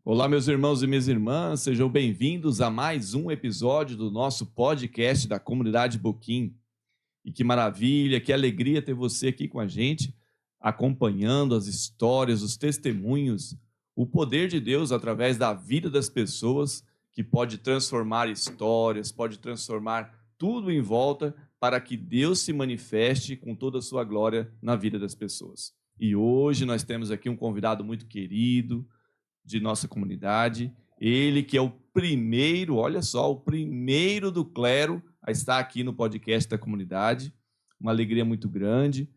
Olá, meus irmãos e minhas irmãs, sejam bem-vindos a mais um episódio do nosso podcast da Comunidade Boquim. E que maravilha, que alegria ter você aqui com a gente, acompanhando as histórias, os testemunhos, o poder de Deus através da vida das pessoas, que pode transformar histórias, pode transformar tudo em volta para que Deus se manifeste com toda a sua glória na vida das pessoas. E hoje nós temos aqui um convidado muito querido de nossa comunidade, ele que é o primeiro, olha só, o primeiro do clero a estar aqui no podcast da comunidade, uma alegria muito grande.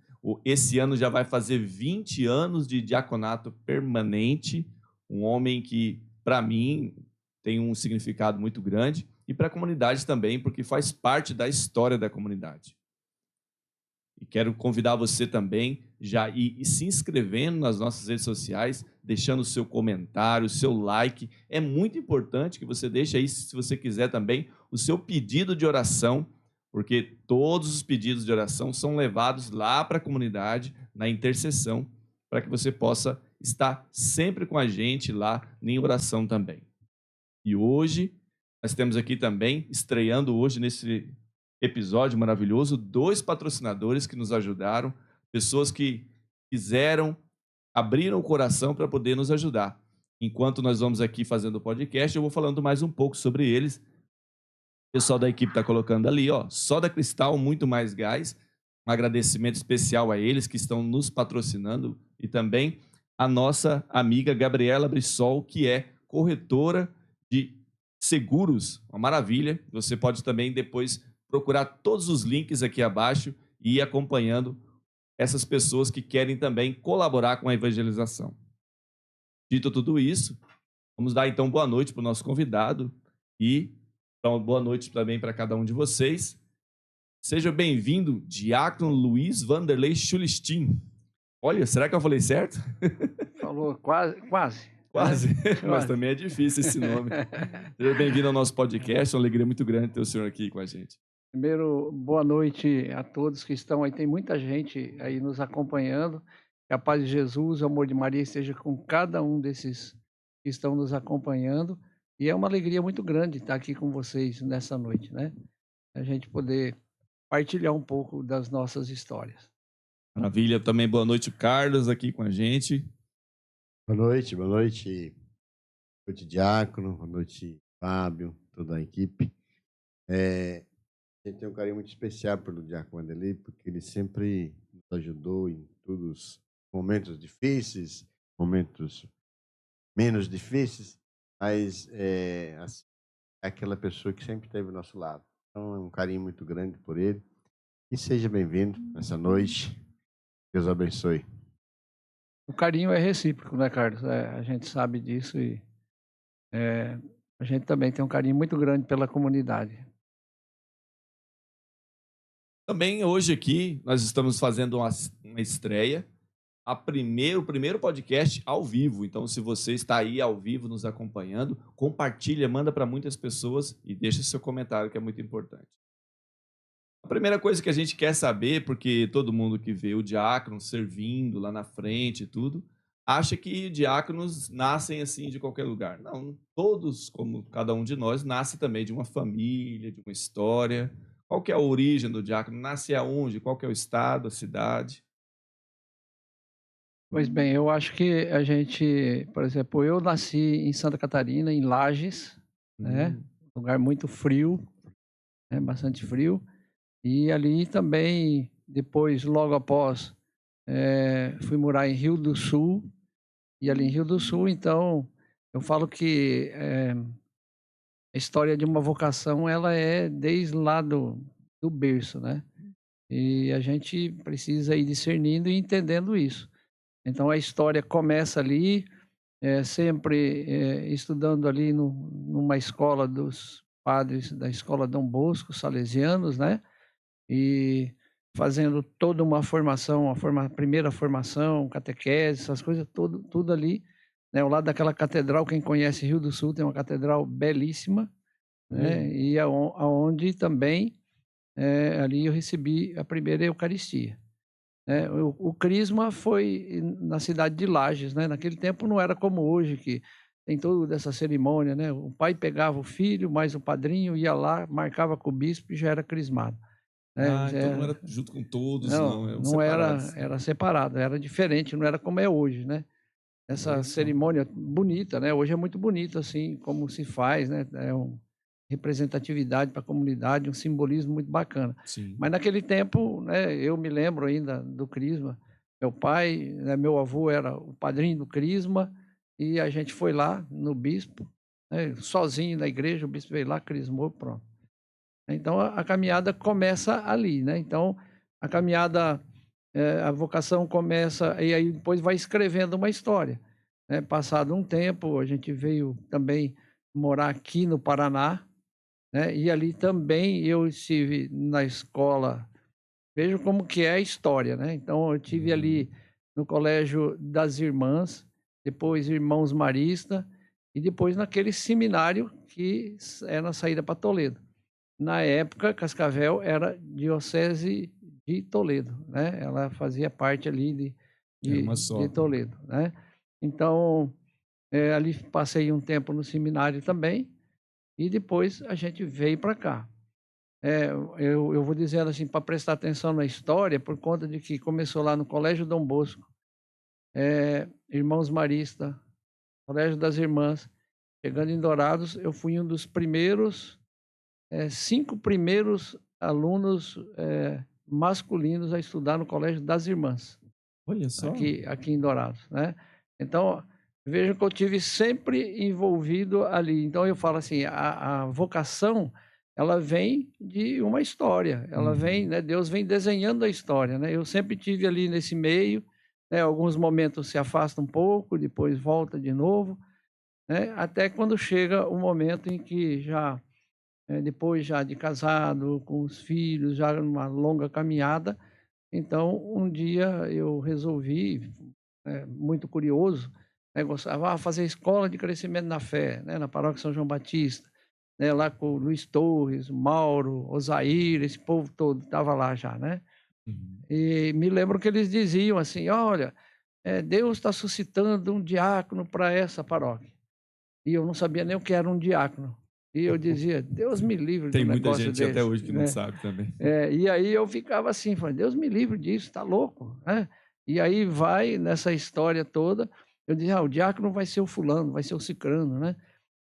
Esse ano já vai fazer 20 anos de diaconato permanente, um homem que, para mim, tem um significado muito grande, e para a comunidade também, porque faz parte da história da comunidade. E quero convidar você também já ir se inscrevendo nas nossas redes sociais, deixando o seu comentário, o seu like. É muito importante que você deixe aí, se você quiser também, o seu pedido de oração, porque todos os pedidos de oração são levados lá para a comunidade, na intercessão, para que você possa estar sempre com a gente lá em oração também. E hoje, nós temos aqui também, estreando hoje nesse episódio maravilhoso, 2 patrocinadores que nos ajudaram, pessoas que quiseram, abriram o coração para poder nos ajudar. Enquanto nós vamos aqui fazendo o podcast, eu vou falando mais um pouco sobre eles. O pessoal da equipe está colocando ali, ó, Soda Cristal, muito mais gás. Um agradecimento especial a eles que estão nos patrocinando e também a nossa amiga Gabriela Brissol, que é corretora de seguros, uma maravilha. Você pode também depois procurar todos os links aqui abaixo e ir acompanhando essas pessoas que querem também colaborar com a evangelização. Dito tudo isso, vamos dar então boa noite para o nosso convidado e boa noite também para cada um de vocês. Seja bem-vindo, Diácono Luiz Vanderlei Chulistin. Olha, será que eu falei certo? Falou quase. Quase, Quase. Mas também é difícil esse nome. Seja bem-vindo ao nosso podcast, uma alegria muito grande ter o senhor aqui com a gente. Primeiro, boa noite a todos que estão aí. Tem muita gente aí nos acompanhando. Que a paz de Jesus, o amor de Maria esteja com cada um desses que estão nos acompanhando. E é uma alegria muito grande estar aqui com vocês nessa noite, né? A gente poder partilhar um pouco das nossas histórias. Maravilha. Também boa noite, Carlos, aqui com a gente. Boa noite. Boa noite, Diácono, boa noite, Fábio, toda a equipe. A gente tem um carinho muito especial pelo Diácono Vanderlei, porque ele sempre nos ajudou em todos os momentos difíceis, momentos menos difíceis, mas assim, é aquela pessoa que sempre esteve ao nosso lado. Então, é um carinho muito grande por ele. E seja bem-vindo nessa noite. Deus abençoe. O carinho é recíproco, né, Carlos? A gente sabe disso e a gente também tem um carinho muito grande pela comunidade. Também hoje aqui nós estamos fazendo uma estreia, o primeiro podcast ao vivo. Então, se você está aí ao vivo nos acompanhando, compartilha, manda para muitas pessoas e deixa seu comentário, que é muito importante. A primeira coisa que a gente quer saber, porque todo mundo que vê o diácono servindo lá na frente e tudo, acha que diáconos nascem assim de qualquer lugar. Não, todos, como cada um de nós, nasce também de uma família, de uma história. Qual que é a origem do diácono? Nasce aonde? Qual que é o estado, a cidade? Pois bem, eu acho que a gente, por exemplo, eu nasci em Santa Catarina, em Lages, né? Lugar muito frio, né? Bastante frio. E ali também, depois, logo após, fui morar em Rio do Sul. E ali em Rio do Sul, então, eu falo que a história de uma vocação, ela é desde lá do berço, né? E a gente precisa ir discernindo e entendendo isso. Então, a história começa ali, sempre estudando ali numa escola dos padres da Escola Dom Bosco, salesianos, né? E fazendo toda uma formação, primeira formação, catequese, essas coisas, tudo ali. né, ao lado daquela catedral. Quem conhece Rio do Sul tem uma catedral belíssima, né, e aonde também ali eu recebi a primeira Eucaristia. O crisma foi na cidade de Lages, né? Naquele tempo não era como hoje, que tem toda essa cerimônia, né? O pai pegava o filho, mais o padrinho, ia lá, marcava com o bispo e já era crismado, né? Ah, então não era junto com todos, Não, não, eram não era, separados. era separado, era diferente, não era como é hoje, né? Essa Olha só. cerimônia bonita, né? Hoje é muito bonito assim como se faz, né? É uma representatividade para a comunidade, um simbolismo muito bacana. Sim. Mas naquele tempo, né, eu me lembro ainda do crisma. Meu pai, né, meu avô era o padrinho do crisma e a gente foi lá no bispo, né, sozinho na igreja, o bispo veio lá, crismou, pronto. Então a caminhada começa ali, né? Então a caminhada, a vocação começa e aí depois vai escrevendo uma história, né? Passado um tempo, a gente veio também morar aqui no Paraná, né? E ali também eu estive na escola. Vejo como que é a história, né? Então eu tive ali no Colégio das Irmãs, depois Irmãos Marista e depois naquele seminário que é na saída para Toledo. Na época, Cascavel era diocese de Toledo, né? Ela fazia parte ali Era uma só. de Toledo, né? Então, ali passei um tempo no seminário também e depois a gente veio para cá. Eu vou dizendo assim, para prestar atenção na história, por conta de que começou lá no Colégio Dom Bosco, Irmãos Marista, Colégio das Irmãs. Chegando em Dourados, eu fui um dos primeiros 5 primeiros alunos masculinos a estudar no Colégio das Irmãs, Olha só. aqui em Dourados, né? Então, vejam que eu tive sempre envolvido ali. Então eu falo assim, a vocação, ela vem de uma história, ela vem, né? Deus vem desenhando a história, né? Eu sempre tive ali nesse meio, né? Alguns momentos se afasta um pouco, depois volta de novo, né? Até quando chega o momento em que já depois já de casado, com os filhos, já numa longa caminhada. Então, um dia eu resolvi, muito curioso, gostava de fazer escola de crescimento na fé, né, na paróquia São João Batista, né, lá com o Luiz Torres, Mauro, Osair, esse povo todo estava lá já, né? E me lembro que eles diziam assim, olha, Deus está suscitando um diácono para essa paróquia. E eu não sabia nem o que era um diácono. E eu dizia, Deus me livre Tem de um muita negócio gente até desse, hoje que não né? sabe também. E aí eu ficava assim, falando, Deus me livre disso, está louco, né? E aí vai nessa história toda, eu dizia, o diácono vai ser o fulano, vai ser o cicrano, né?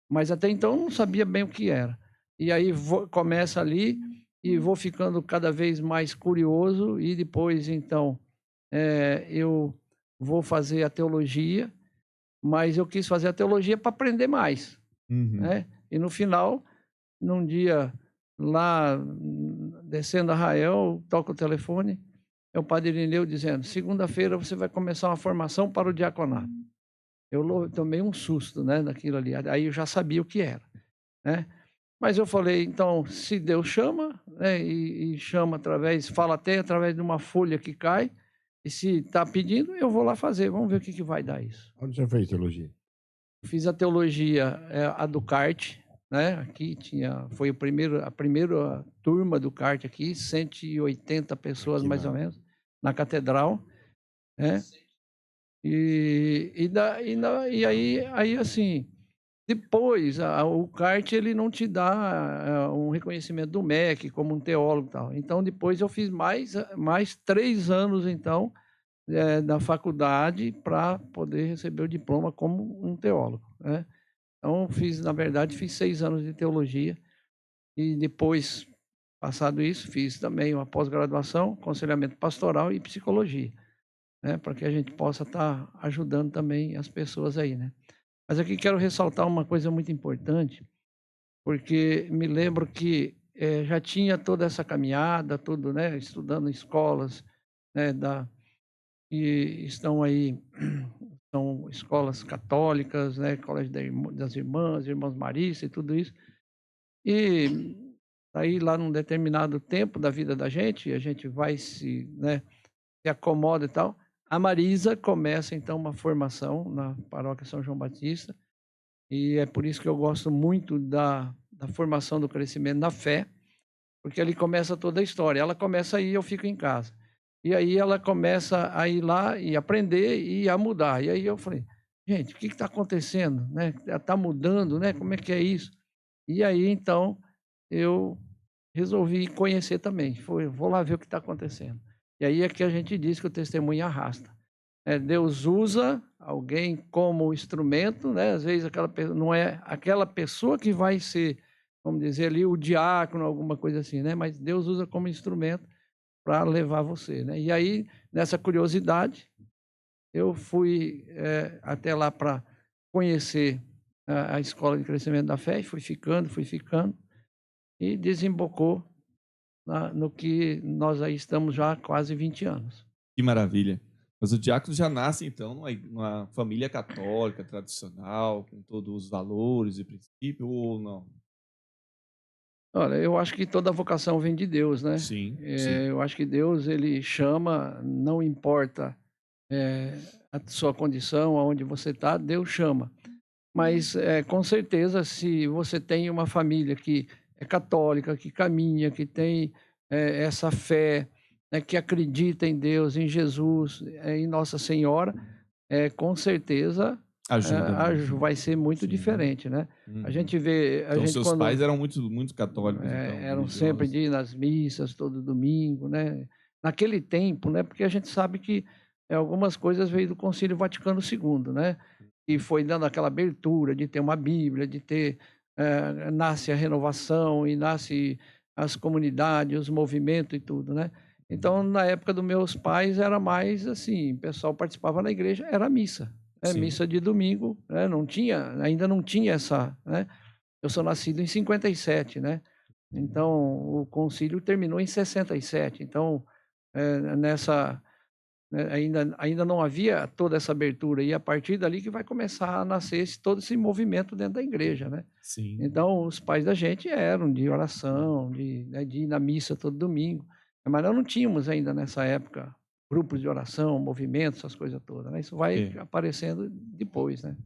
Mas até então eu não sabia bem o que era. E aí começa ali e vou ficando cada vez mais curioso e depois, então, eu vou fazer a teologia, mas eu quis fazer a teologia para aprender mais, né? E no final, num dia lá, descendo a Arraial, toca o telefone, é o padre Irineu dizendo, segunda-feira você vai começar uma formação para o diaconato. Eu tomei um susto, né, daquilo ali, aí eu já sabia o que era, né? Mas eu falei, então, se Deus chama, né, e chama fala até através de uma folha que cai, e se está pedindo, eu vou lá fazer, vamos ver o que vai dar isso. Onde você fez teologia? Fiz a teologia, a do CART, né? Aqui foi a primeira turma do CART aqui, 180 pessoas Aqui mais ou menos, na catedral, né? E aí assim, depois o CART ele não te dá um reconhecimento do MEC como um teólogo e tal. Então depois eu fiz mais 3 anos então da faculdade para poder receber o diploma como um teólogo, né? Então, na verdade, fiz 6 anos de teologia e depois, passado isso, fiz também uma pós-graduação, aconselhamento pastoral e psicologia, né? Para que a gente possa estar ajudando também as pessoas aí, né? Mas aqui quero ressaltar uma coisa muito importante, porque me lembro que já tinha toda essa caminhada, tudo, né? Estudando em escolas, né? Que estão aí, são escolas católicas, né? Colégio das Irmãs, Irmãos Marista e tudo isso. E aí lá num determinado tempo da vida da gente, a gente vai se acomoda e tal, A Marisa começa, então, uma formação na paróquia São João Batista, e é por isso que eu gosto muito da formação do crescimento na fé, porque ali começa toda a história. Ela começa aí, eu fico em casa. E aí ela começa a ir lá e aprender e a mudar. E aí eu falei, gente, o que está acontecendo? Né? Está mudando, né? Como é que é isso? E aí, então, eu resolvi conhecer também. Vou lá ver o que está acontecendo. E aí é que a gente diz que o testemunho arrasta. Deus usa alguém como instrumento, né? Às vezes não é aquela pessoa que vai ser, vamos dizer ali, o diácono, alguma coisa assim, né? Mas Deus usa como instrumento para levar você, né? E aí, nessa curiosidade, eu fui até lá para conhecer a Escola de Crescimento da Fé, e fui ficando, e desembocou no que nós aí estamos já há quase 20 anos. Que maravilha. Mas o diácono já nasce, então, numa família católica, tradicional, com todos os valores e princípios, ou não? Olha, eu acho que toda vocação vem de Deus, né? Sim. Eu acho que Deus, ele chama, não importa a sua condição, aonde você está, Deus chama. Mas, com certeza, se você tem uma família que é católica, que caminha, que tem essa fé, né, que acredita em Deus, em Jesus, em Nossa Senhora, com certeza Ajuda muito. vai ser muito Sim. diferente, né? Uhum. A gente vê... Então, seus pais eram muito católicos, então, eram sempre de ir nas missas todo domingo, né? Naquele tempo, né? Porque a gente sabe que algumas coisas veio do Concílio Vaticano II, né? E foi dando aquela abertura de ter uma Bíblia, de ter nasce a renovação e nasce as comunidades, os movimentos e tudo, né? Então, na época dos meus pais era mais assim, o pessoal participava na igreja, era missa, Sim. missa de domingo, né? Ainda não tinha essa, né? Eu sou nascido em 57, né? Então, o concílio terminou em 67. Então, ainda não havia toda essa abertura. E a partir dali que vai começar a nascer todo esse movimento dentro da igreja, né? Sim. Então, os pais da gente eram de oração, de ir na missa todo domingo. Mas nós não tínhamos ainda nessa época grupos de oração, movimentos, essas coisas todas, né? Isso vai aparecendo depois, né?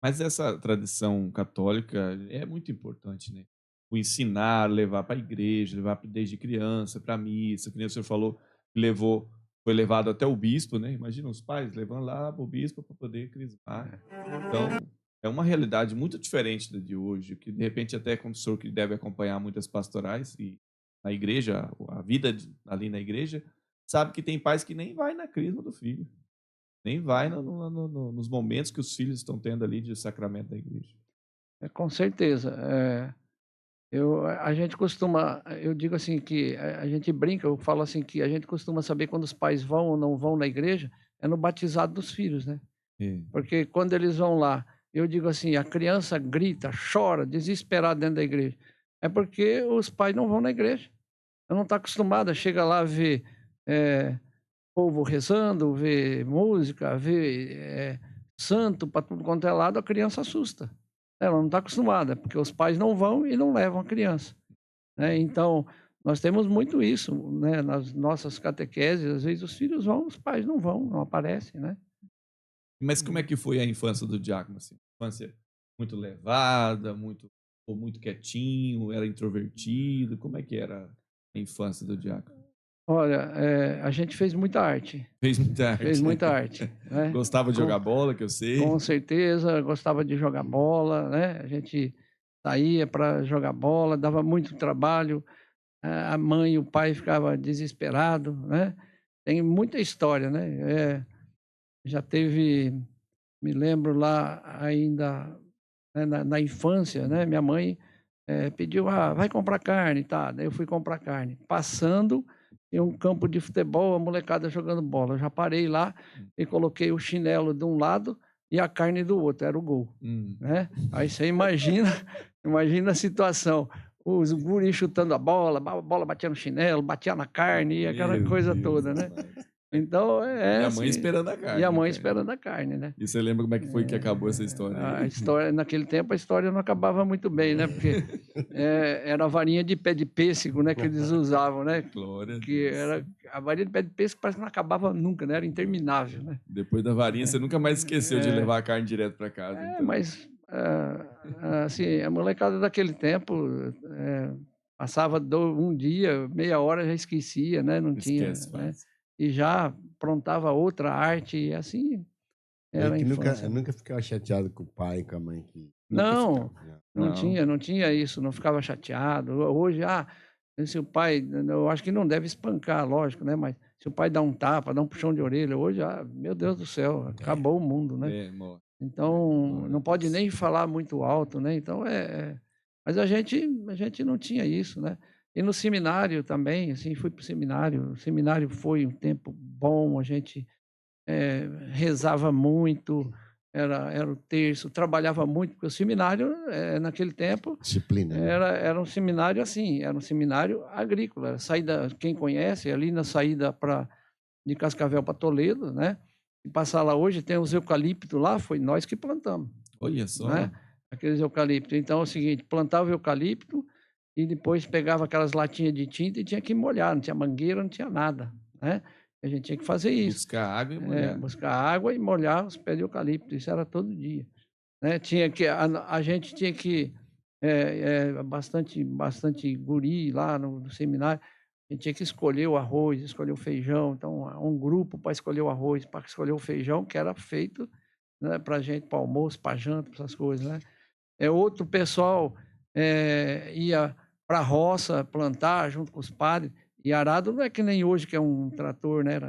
Mas essa tradição católica é muito importante, né? O ensinar, levar para a igreja, levar desde criança para a missa, que nem o senhor falou, foi levado até o bispo, né? Imagina os pais levando lá para o bispo para poder crismar. Então, é uma realidade muito diferente da de hoje, que de repente até como o senhor que deve acompanhar muitas pastorais e na igreja, a vida ali na igreja, sabe que tem pais que nem vai na crisma do filho. Nem vai nos momentos que os filhos estão tendo ali de sacramento da igreja. Com certeza. A gente costuma, eu digo assim que a gente brinca, eu falo assim que a gente costuma saber quando os pais vão ou não vão na igreja, é no batizado dos filhos, né? Porque quando eles vão lá, eu digo assim, a criança grita, chora, desesperada dentro da igreja. É porque os pais não vão na igreja. Ela não está acostumada, chega lá a ver povo rezando, ver música, ver santo para tudo quanto é lado, a criança assusta. Ela não está acostumada, porque os pais não vão e não levam a criança, né? Então, nós temos muito isso, né? Nas nossas catequeses, às vezes os filhos vão, os pais não vão, não aparecem, né? Mas como é que foi a infância do diácono? Assim? Infância muito levada, ou muito quietinho, era introvertido? Como é que era a infância do diácono? Olha, a gente fez muita arte. Fez muita arte. Fez muita arte, né? Gostava de jogar bola, que eu sei. Com certeza, gostava de jogar bola, né? A gente saía para jogar bola, dava muito trabalho. A mãe e o pai ficavam desesperados, né? Tem muita história, né? Já teve, me lembro lá ainda, né, na infância, né? Minha mãe pediu, vai comprar carne, tá? Daí eu fui comprar carne. Passando em um campo de futebol, a molecada jogando bola. Eu já parei lá e coloquei o chinelo de um lado e a carne do outro, era o gol, né? Aí você imagina a situação. Os guris chutando a bola batia no chinelo, batia na carne, e aquela coisa toda, né? Então, E a mãe assim, esperando a carne. E a mãe esperando a carne, né? E você lembra como é que foi que acabou essa história? A história, naquele tempo, a história não acabava muito bem, né? Porque era a varinha de pé de pêssego, né? Que eles usavam, né? Glória a Que Deus. era a varinha de pé de pesca parece que não acabava nunca, né? Era interminável, né? Depois da varinha, você nunca mais esqueceu de levar a carne direto para casa. Então. Mas assim, a molecada daquele tempo passava um dia, meia hora já esquecia, né? Não tinha, Esquece, né? faz. E já aprontava outra arte, e assim era a que infância. nunca ficava chateado com o pai e com a mãe. Não, Não. não tinha isso, não ficava chateado. Hoje, se o pai, eu acho que não deve espancar, lógico, né? Mas se o pai dá um tapa, dá um puxão de orelha, hoje, meu Deus do céu, acabou o mundo, né? Morre. Então, não pode nem falar muito alto, né? Então, mas a gente não tinha isso, né? E no seminário também, assim, fui para o seminário. O seminário foi um tempo bom, a gente rezava muito, era o terço, trabalhava muito, porque o seminário, naquele tempo, Disciplina. Né? era um seminário assim, era um seminário agrícola. Saída, quem conhece, ali na saída de Cascavel para Toledo, né? E passar lá hoje, tem os eucaliptos lá, foi nós que plantamos. Olha só. Né? Aqueles eucaliptos. Então é o seguinte, plantava o eucalipto e depois pegava aquelas latinhas de tinta e tinha que molhar, não tinha mangueira, não tinha nada, né? A gente tinha que fazer isso. Buscar água e molhar. Buscar água e molhar os pés de eucalipto, isso era todo dia. Né? A gente tinha que, bastante guri lá no seminário, a gente tinha que escolher o arroz, escolher o feijão, então um grupo para escolher o arroz, para escolher o feijão, que era feito, né, para a gente, para almoço, para janta, para essas coisas, né? Outro pessoal ia para a roça plantar junto com os padres, e arado não é que nem hoje, que é um trator, né?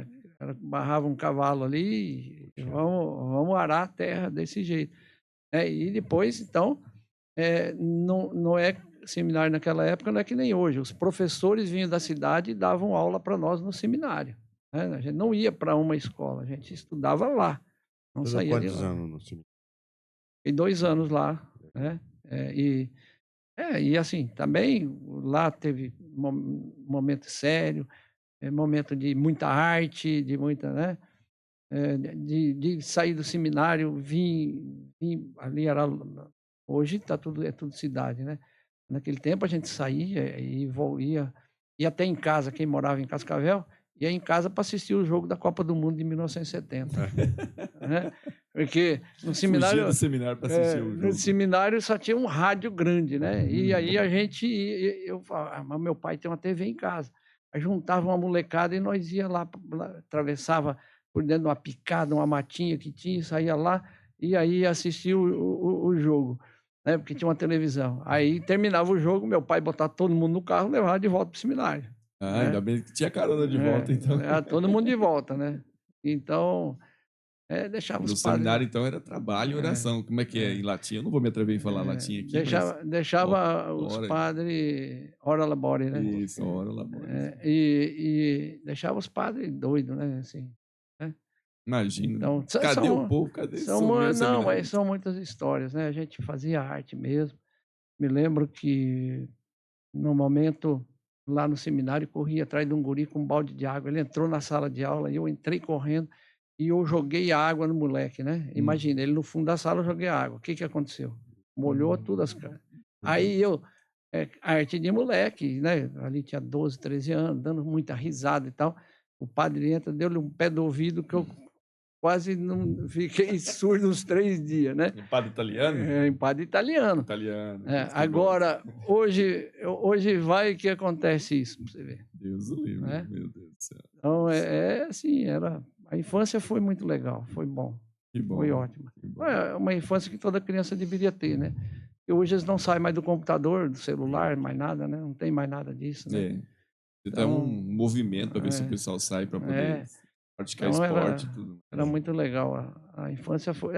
Barrava um cavalo ali e vamos arar a terra desse jeito. E depois, então, não é seminário naquela época, não é que nem hoje. Os professores vinham da cidade e davam aula para nós no seminário. Né? A gente não ia para uma escola, a gente estudava lá. Não saía de lá. Quantos anos no seminário? E 2 anos lá, né? E assim, também lá teve momento sério, momento de muita arte, de muita, né? De sair do seminário, vim ali era, hoje tá tudo, é tudo cidade, né? Naquele tempo a gente saía e ia até em casa, quem morava em Cascavel, ia em casa para assistir o jogo da Copa do Mundo de 1970. Né? Porque no seminário. Fugia do seminário para assistir o jogo. No seminário só tinha um rádio grande, né? E aí a gente. Eu falava, mas meu pai tem uma TV em casa. Aí juntava uma molecada e nós ia lá, atravessava por dentro de uma picada, uma matinha que tinha, saía lá e aí assistia o jogo, né? Porque tinha uma televisão. Aí terminava o jogo, meu pai botava todo mundo no carro e levava de volta para o seminário. Né? Ainda bem que tinha carona de volta, então. Todo mundo de volta, né? Então, deixava os padres... No seminário, então, era trabalho e oração. Como é que é em latim? Eu não vou me atrever em falar latim aqui. Deixava os padres ora labore, né? Isso, ora labore. E deixava os padres doidos, né? Assim, né? Imagina. Então, cadê o povo? Cadê não, mas são muitas histórias, né? A gente fazia arte mesmo. Me lembro que, no momento, lá no seminário, corria atrás de um guri com um balde de água. Ele entrou na sala de aula e eu entrei correndo e eu joguei a água no moleque, né? Imagina, ele no fundo da sala, eu joguei a água. O que aconteceu? Molhou tudo as caras. Aí arte de moleque, né? Ali tinha 12, 13 anos, dando muita risada e tal. O padre entra, deu-lhe um pé do ouvido que eu quase não fiquei surdo uns 3 dias, né? Em padre italiano? Em padre italiano. Italiano. Agora, hoje vai que acontece isso, para você ver. Deus o livre, meu Deus do céu. Então, assim, a infância foi muito legal, foi bom. Que bom. Foi ótimo. É uma infância que toda criança deveria ter, né? E hoje eles não saem mais do computador, do celular, mais nada, né? Não tem mais nada disso, né? Então, um movimento para ver se o pessoal sai para poder praticar esporte e tudo. Era muito legal. A infância foi...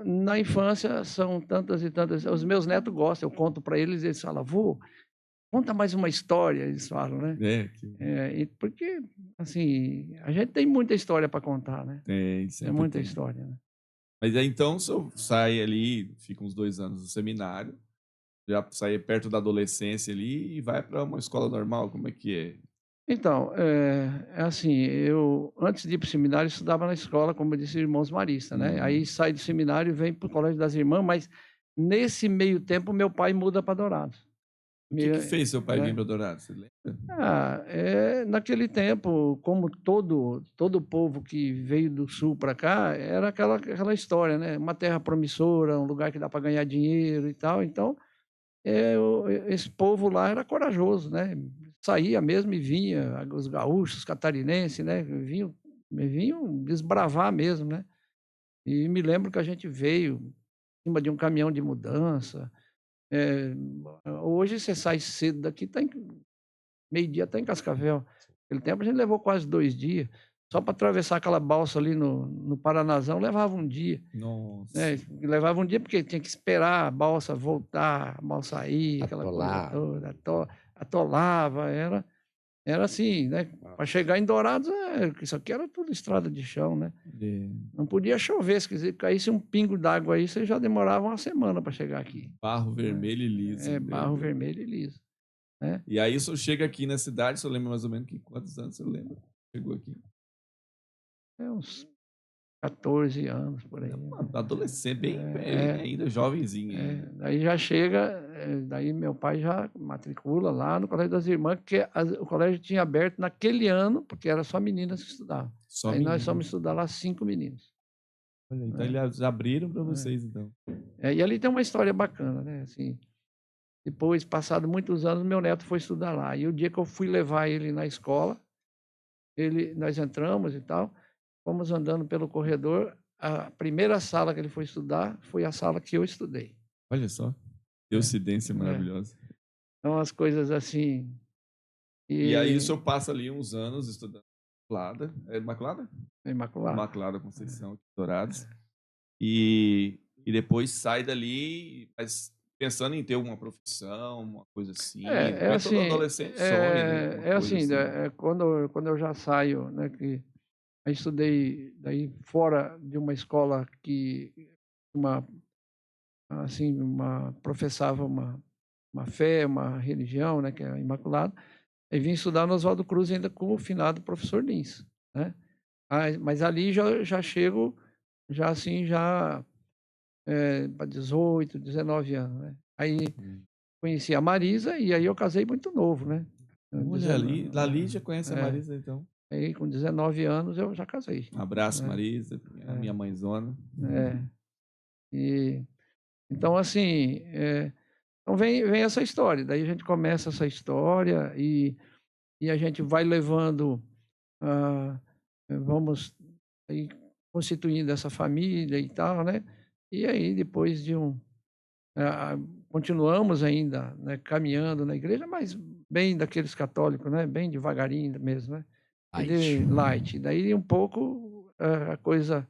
na infância são tantas e tantas... Os meus netos gostam, eu conto para eles, eles falam, vô, conta mais uma história, eles falam, né? Porque, assim, a gente tem muita história para contar, né? Tem muita história, né? Mas aí, então, o senhor sai ali, fica uns 2 anos no seminário, já sai perto da adolescência ali e vai para uma escola normal, como é que é? Então, assim, eu, antes de ir para o seminário, estudava na escola, como eu disse, Irmãos Maristas, né? Aí sai do seminário e vem para o Colégio das Irmãs, mas nesse meio tempo, meu pai muda para Dourados. O que fez seu pai vir para Dourados? Você lembra? Naquele tempo, como todo povo que veio do sul para cá, era aquela história, né? Uma terra promissora, um lugar que dá para ganhar dinheiro e tal. Então, esse povo lá era corajoso, né? Saía mesmo e vinha, os gaúchos, os catarinenses, né? Vinham desbravar mesmo, né? E me lembro que a gente veio em cima de um caminhão de mudança. Hoje você sai cedo daqui, meio-dia está em Cascavel. Naquele tempo a gente levou quase 2 dias. Só para atravessar aquela balsa ali no Paranazão levava um dia. Nossa. Né? Levava um dia porque tinha que esperar a balsa voltar, a balsa ir, aquela coisa toda. Atolava, era assim, né? Para chegar em Dourados, isso aqui era tudo estrada de chão, né? Não podia chover, se caísse um pingo d'água aí, você já demorava uma semana para chegar aqui. Barro vermelho e liso. Barro vermelho e liso. Né? E aí, o senhor chega aqui na cidade, o senhor lembra mais ou menos quantos anos você lembra? Chegou aqui? Uns 14 anos, por aí. Adolescente, bem ainda jovenzinho. Daí já chega, daí meu pai já matricula lá no Colégio das Irmãs, porque o colégio tinha aberto naquele ano, porque era só meninas que estudavam. Aí nós fomos estudar lá 5 meninos. Olha, então eles abriram para vocês, então. E ali tem uma história bacana, né? Assim, depois, passado muitos anos, meu neto foi estudar lá. E o dia que eu fui levar ele na escola, nós entramos e tal, fomos andando pelo corredor, a primeira sala que ele foi estudar foi a sala que eu estudei. Olha só, coincidência maravilhosa. Então, as coisas assim... E aí o senhor passa ali uns anos estudando Imaculada. É Imaculada? Imaculada. Imaculada Conceição, Dourados. E depois sai dali, mas pensando em ter uma profissão, uma coisa assim. Assim, todo adolescente sonha, né? Assim. Quando eu já saio, né, que eu estudei daí fora de uma escola que professava uma fé, uma religião, né, que é a Imaculada, e vim estudar no Oswaldo Cruz ainda com o finado professor Lins, né? Mas ali já chego, para 18, 19 anos, né? Aí conheci a Marisa e aí eu casei muito novo, né? Olha, ali já conhece a Marisa, então. Aí, com 19 anos, eu já casei. Um abraço, Marisa, minha mãezona. Então, assim, então vem essa história. Daí a gente começa essa história e a gente vai levando, vamos aí, constituindo essa família e tal, né? E aí, depois de continuamos ainda, né, caminhando na igreja, mas bem daqueles católicos, né? Bem devagarinho mesmo, né? Light. Daí um pouco a coisa...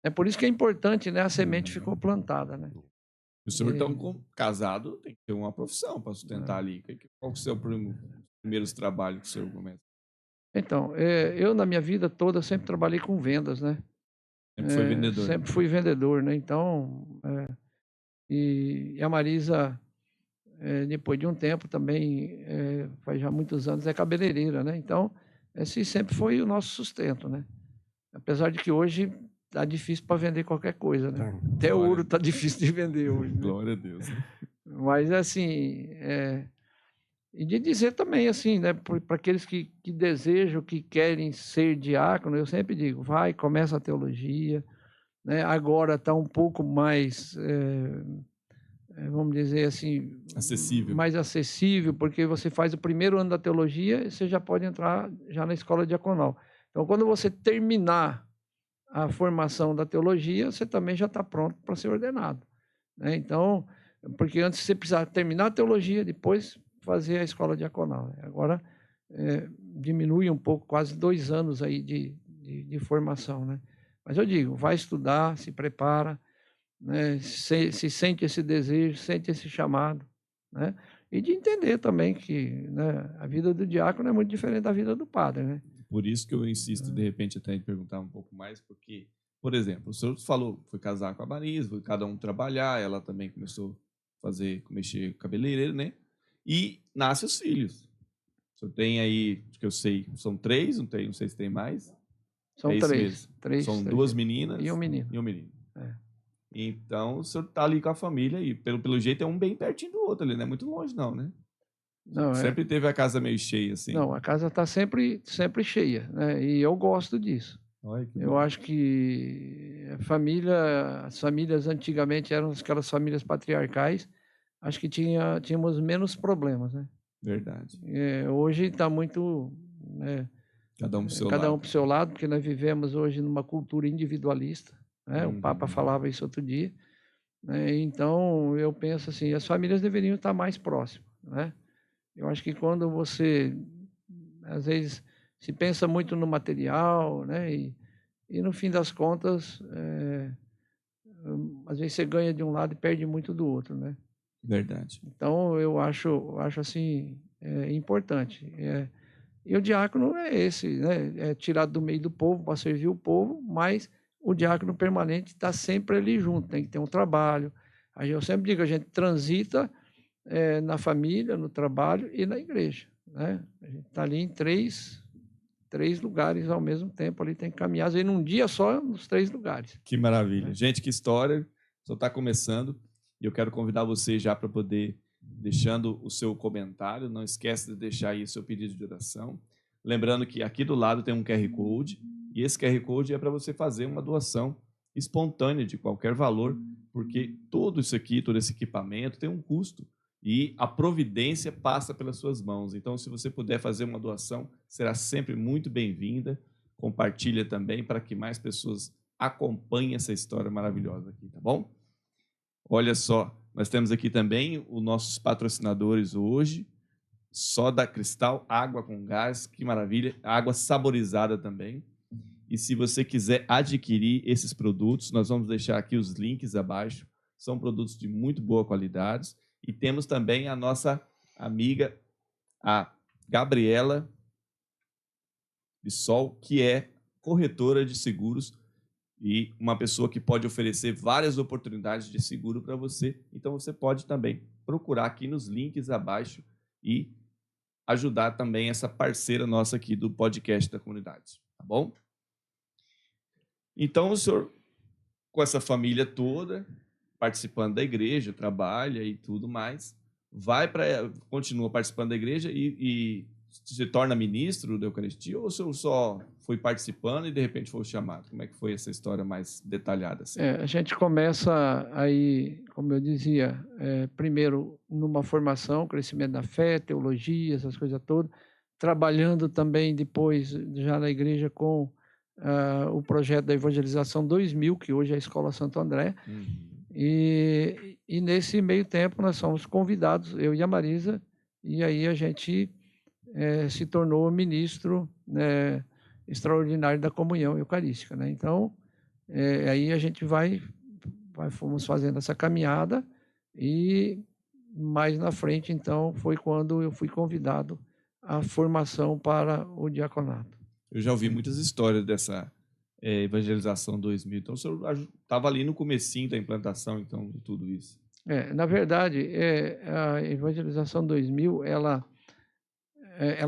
É por isso que é importante, né? A semente ficou plantada, né? O senhor, então, casado, tem que ter uma profissão para sustentar ali. Qual que é o seu primeiros trabalhos que o senhor começa? Então, eu na minha vida toda sempre trabalhei com vendas, né? Sempre foi vendedor. Sempre fui vendedor, né? Então, e a Marisa, depois de um tempo também, faz já muitos anos, é cabeleireira, né? Então, esse sempre foi o nosso sustento, né? Apesar de que hoje tá difícil para vender qualquer coisa, né? Até ouro tá difícil de vender hoje. Né? Glória a Deus. Né? Mas, assim, e de dizer também, assim, né? Para aqueles que desejam, que querem ser diácono, eu sempre digo, começa a teologia, né? Agora está um pouco mais... vamos dizer assim, mais acessível, porque você faz o primeiro ano da teologia e você já pode entrar já na escola diaconal. Então, quando você terminar a formação da teologia, você também já está pronto para ser ordenado. Né? Então, porque antes você precisava terminar a teologia, depois fazer a escola diaconal. Agora, diminui um pouco, quase 2 anos aí de formação. Né? Mas eu digo, vai estudar, se prepara, né? Se sente esse desejo, sente esse chamado, né? E de entender também que, né, a vida do diácono é muito diferente da vida do padre, né? Por isso que eu insisto, de repente, até em perguntar um pouco mais, porque, por exemplo, o senhor falou, foi casar com a Marisa, foi cada um trabalhar, ela também começou a mexer cabeleireiro, né? E nasce os filhos. O senhor tem aí, que eu sei, são 3, não sei se tem mais. São 3. São 2 meninas e um menino. Então, o senhor está ali com a família e, pelo jeito, é um bem pertinho do outro ali, não é muito longe não, né? Não, Sempre teve a casa meio cheia, assim. Não, a casa está sempre cheia, né? E eu gosto disso. Olha que Eu bom. acho que as famílias antigamente eram aquelas famílias patriarcais, acho que tínhamos menos problemas, né? Verdade. Hoje está muito, né, Cada um pro seu cada um lado. para o seu lado, porque nós vivemos hoje numa cultura individualista, né? O Papa falava isso outro dia, né? Então eu penso assim, as famílias deveriam estar mais próximas, né? Eu acho que quando você, às vezes, se pensa muito no material, né? E no fim das contas, às vezes você ganha de um lado e perde muito do outro, né? Verdade. Então eu acho assim importante. E o diácono é esse, né? É tirado do meio do povo para servir o povo, mas o diácono permanente está sempre ali junto, tem que ter um trabalho. Aí eu sempre digo, a gente transita na família, no trabalho e na igreja, né? A gente está ali em três lugares ao mesmo tempo, ali tem que caminhar, às vezes num dia só, nos 3 lugares. Que maravilha. Gente, que história. Só está começando. E eu quero convidar você já para poder deixando o seu comentário. Não esquece de deixar aí o seu pedido de oração. Lembrando que aqui do lado tem um QR Code. E esse QR Code é para você fazer uma doação espontânea de qualquer valor, porque tudo isso aqui, todo esse equipamento tem um custo. E a providência passa pelas suas mãos. Então, se você puder fazer uma doação, será sempre muito bem-vinda. Compartilha também para que mais pessoas acompanhem essa história maravilhosa aqui, tá bom? Olha só, nós temos aqui também os nossos patrocinadores hoje. Soda Cristal, água com gás, que maravilha. Água saborizada também. E se você quiser adquirir esses produtos, nós vamos deixar aqui os links abaixo. São produtos de muito boa qualidade. E temos também a nossa amiga, a Gabriela Bissol, que é corretora de seguros e uma pessoa que pode oferecer várias oportunidades de seguro para você. Então, você pode também procurar aqui nos links abaixo e ajudar também essa parceira nossa aqui do podcast da comunidade, tá bom? Então, o senhor, com essa família toda, participando da igreja, trabalha e tudo mais, continua participando da igreja e se torna ministro da Eucaristia, ou o senhor só foi participando e de repente foi chamado? Como é que foi essa história mais detalhada? Assim? A gente começa aí, como eu dizia, primeiro numa formação, crescimento da fé, teologia, essas coisas todas, trabalhando também depois já na igreja com o projeto da Evangelização 2000, que hoje é a Escola Santo André. E nesse meio tempo nós somos convidados, eu e a Marisa, e aí a gente se tornou ministro extraordinário da comunhão eucarística, né? Então, aí a gente fomos fazendo essa caminhada e mais na frente, então, foi quando eu fui convidado à formação para o diaconato. Eu já ouvi muitas histórias dessa Evangelização 2000, então o senhor estava ali no comecinho da implantação, então, de tudo isso. Na verdade, a Evangelização 2000, ela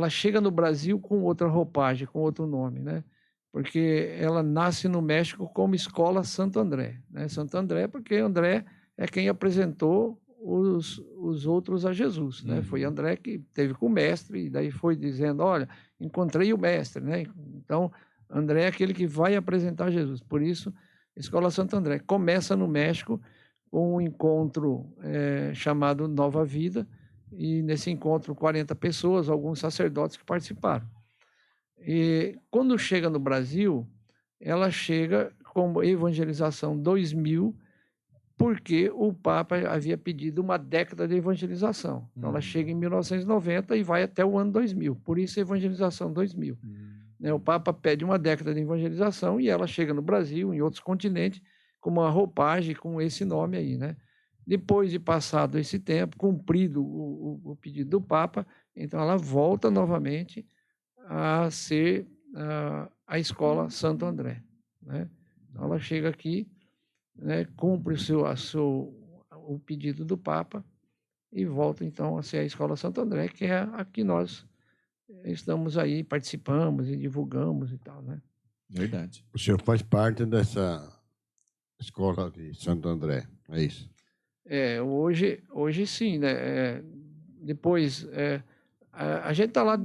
chega no Brasil com outra roupagem, com outro nome, né? Porque ela nasce no México como Escola Santo André, né? Santo André, porque André é quem apresentou os outros a Jesus, né? Foi André que teve com o mestre e daí foi dizendo, olha, encontrei o mestre, né? Então, André é aquele que vai apresentar Jesus. Por isso, Escola Santo André começa no México com um encontro chamado Nova Vida, e nesse encontro 40 pessoas, alguns sacerdotes que participaram. E quando chega no Brasil, ela chega como Evangelização 2000, porque o Papa havia pedido uma década de evangelização. Então ela chega em 1990 e vai até o ano 2000, por isso Evangelização 2000. O Papa pede uma década de evangelização e ela chega no Brasil, em outros continentes, com uma roupagem com esse nome aí, né? Depois de passado esse tempo, cumprido o pedido do Papa, então ela volta novamente a ser a Escola Santo André, né? Então ela chega aqui, né, cumpre o pedido do Papa e volta então a ser a Escola Santo André, que é a que nós estamos aí, participamos e divulgamos e tal, né? Verdade. O senhor faz parte dessa Escola de Santo André, é isso? Hoje sim, né? depois, a gente está lá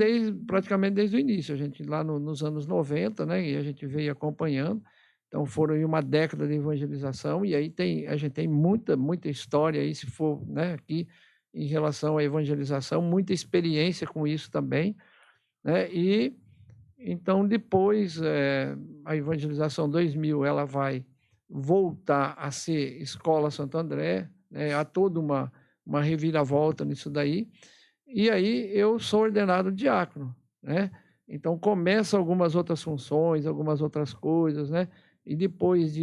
praticamente desde o início, a gente lá nos anos 90, né? E a gente veio acompanhando. Então, foram aí uma década de evangelização, e aí a gente tem muita história aí, se for, né, aqui, em relação à evangelização, muita experiência com isso também, né? E então, depois, a evangelização 2000, ela vai voltar a ser Escola Santo André, né? Há toda uma reviravolta nisso daí, e aí eu sou ordenado diácono, né? Então, começa algumas outras funções, algumas outras coisas, né? E depois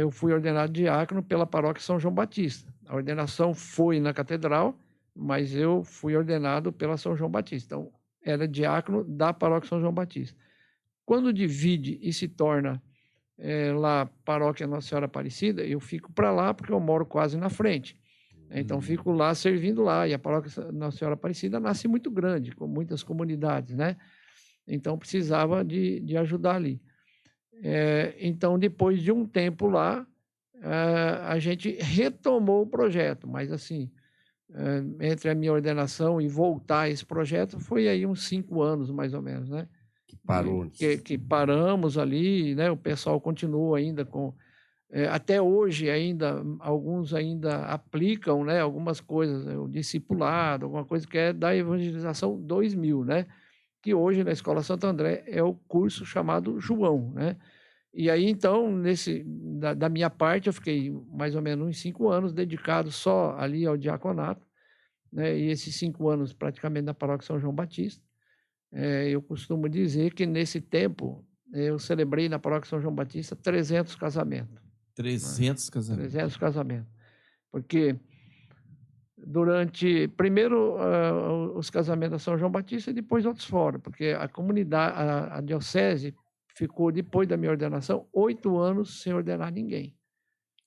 eu fui ordenado diácono pela paróquia São João Batista. A ordenação foi na catedral, mas eu fui ordenado pela São João Batista. Então, era diácono da paróquia São João Batista. Quando divide e se torna lá paróquia Nossa Senhora Aparecida, eu fico para lá porque eu moro quase na frente. Então, fico lá servindo lá. E a paróquia Nossa Senhora Aparecida nasce muito grande, com muitas comunidades, né? Então, precisava de ajudar ali. Então, depois de um tempo lá, a gente retomou o projeto, mas assim, entre a minha ordenação e voltar a esse projeto, foi aí uns 5 anos, mais ou menos, né? Que parou. Que paramos ali, né? O pessoal continua ainda com... até hoje, ainda, alguns ainda aplicam, né, algumas coisas, o discipulado, alguma coisa que é da evangelização 2000, né? Que hoje na Escola Santo André é o curso chamado João, né? E aí, então, da minha parte, eu fiquei mais ou menos uns 5 anos dedicado só ali ao diaconato, né? E esses 5 anos praticamente na paróquia São João Batista. Eu costumo dizer que nesse tempo eu celebrei na paróquia São João Batista 300 casamentos. 300 casamentos. 300 casamentos. Porque primeiro os casamentos da São João Batista e depois outros fora, porque a comunidade, a diocese ficou, depois da minha ordenação, 8 anos sem ordenar ninguém.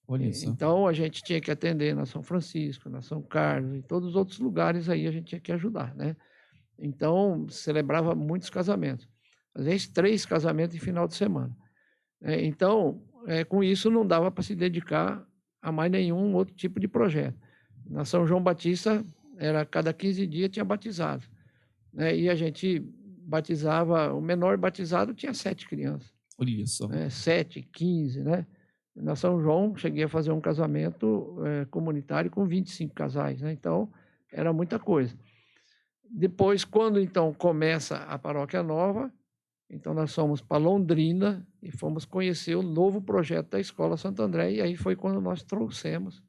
Olha isso. Então, a gente tinha que atender na São Francisco, na São Carlos, e todos os outros lugares aí a gente tinha que ajudar, né? Então, celebrava muitos casamentos. Às vezes, 3 casamentos em final de semana. Então, com isso, não dava para se dedicar a mais nenhum outro tipo de projeto. Na São João Batista, cada 15 dias tinha batizado, né? E a gente batizava, o menor batizado tinha 7 crianças. Olha só. 7, 15, né? Na São João, cheguei a fazer um casamento comunitário com 25 casais, né? Então, era muita coisa. Depois, quando então começa a paróquia nova, então nós fomos para Londrina e fomos conhecer o novo projeto da Escola Santo André, e aí foi quando nós trouxemos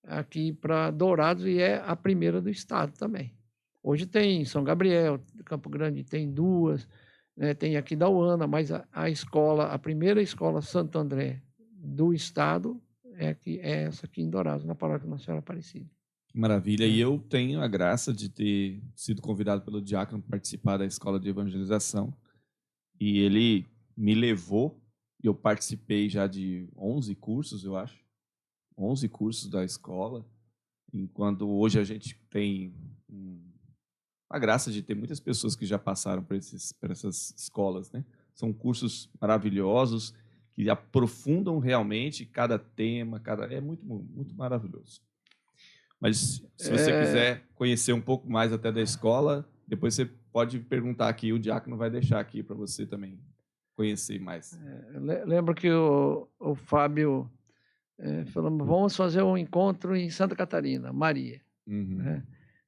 aqui para Dourados, e é a primeira do estado também. Hoje tem São Gabriel, Campo Grande tem 2, né? Tem aqui da UANA, mas a primeira escola Santo André do estado é essa aqui em Dourados, na paróquia Nossa Senhora Aparecida. Maravilha. E eu tenho a graça de ter sido convidado pelo diácono para participar da escola de evangelização. E ele me levou, e eu participei já de 11 cursos, eu acho. 11 cursos da escola. Enquanto hoje a gente tem a graça de ter muitas pessoas que já passaram por essas escolas, né? São cursos maravilhosos que aprofundam realmente cada tema, é muito, muito maravilhoso. Mas se você quiser conhecer um pouco mais até da escola, depois você pode perguntar aqui, o diácono vai deixar aqui para você também conhecer mais. Lembro que o Fábio falou, vamos fazer um encontro em Santa Catarina, Maria. Uhum. Né?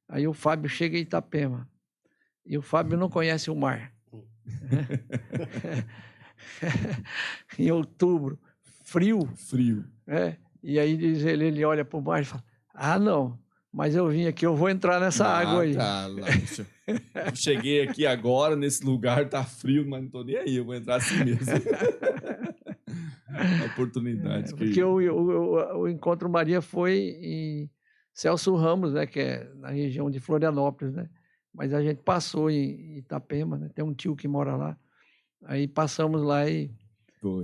Aí o Fábio chega em Itapema, e o Fábio não conhece o mar. Em outubro, frio. E aí diz ele olha para o mar e fala, não, mas eu vim aqui, eu vou entrar nessa água aí. Eu cheguei aqui agora, nesse lugar, tá frio, mas não tô nem aí, eu vou entrar assim mesmo. A oportunidade. Porque o Encontro Maria foi em Celso Ramos, né, que é na região de Florianópolis, né? Mas a gente passou em Itapema, né? Tem um tio que mora lá. Aí passamos lá e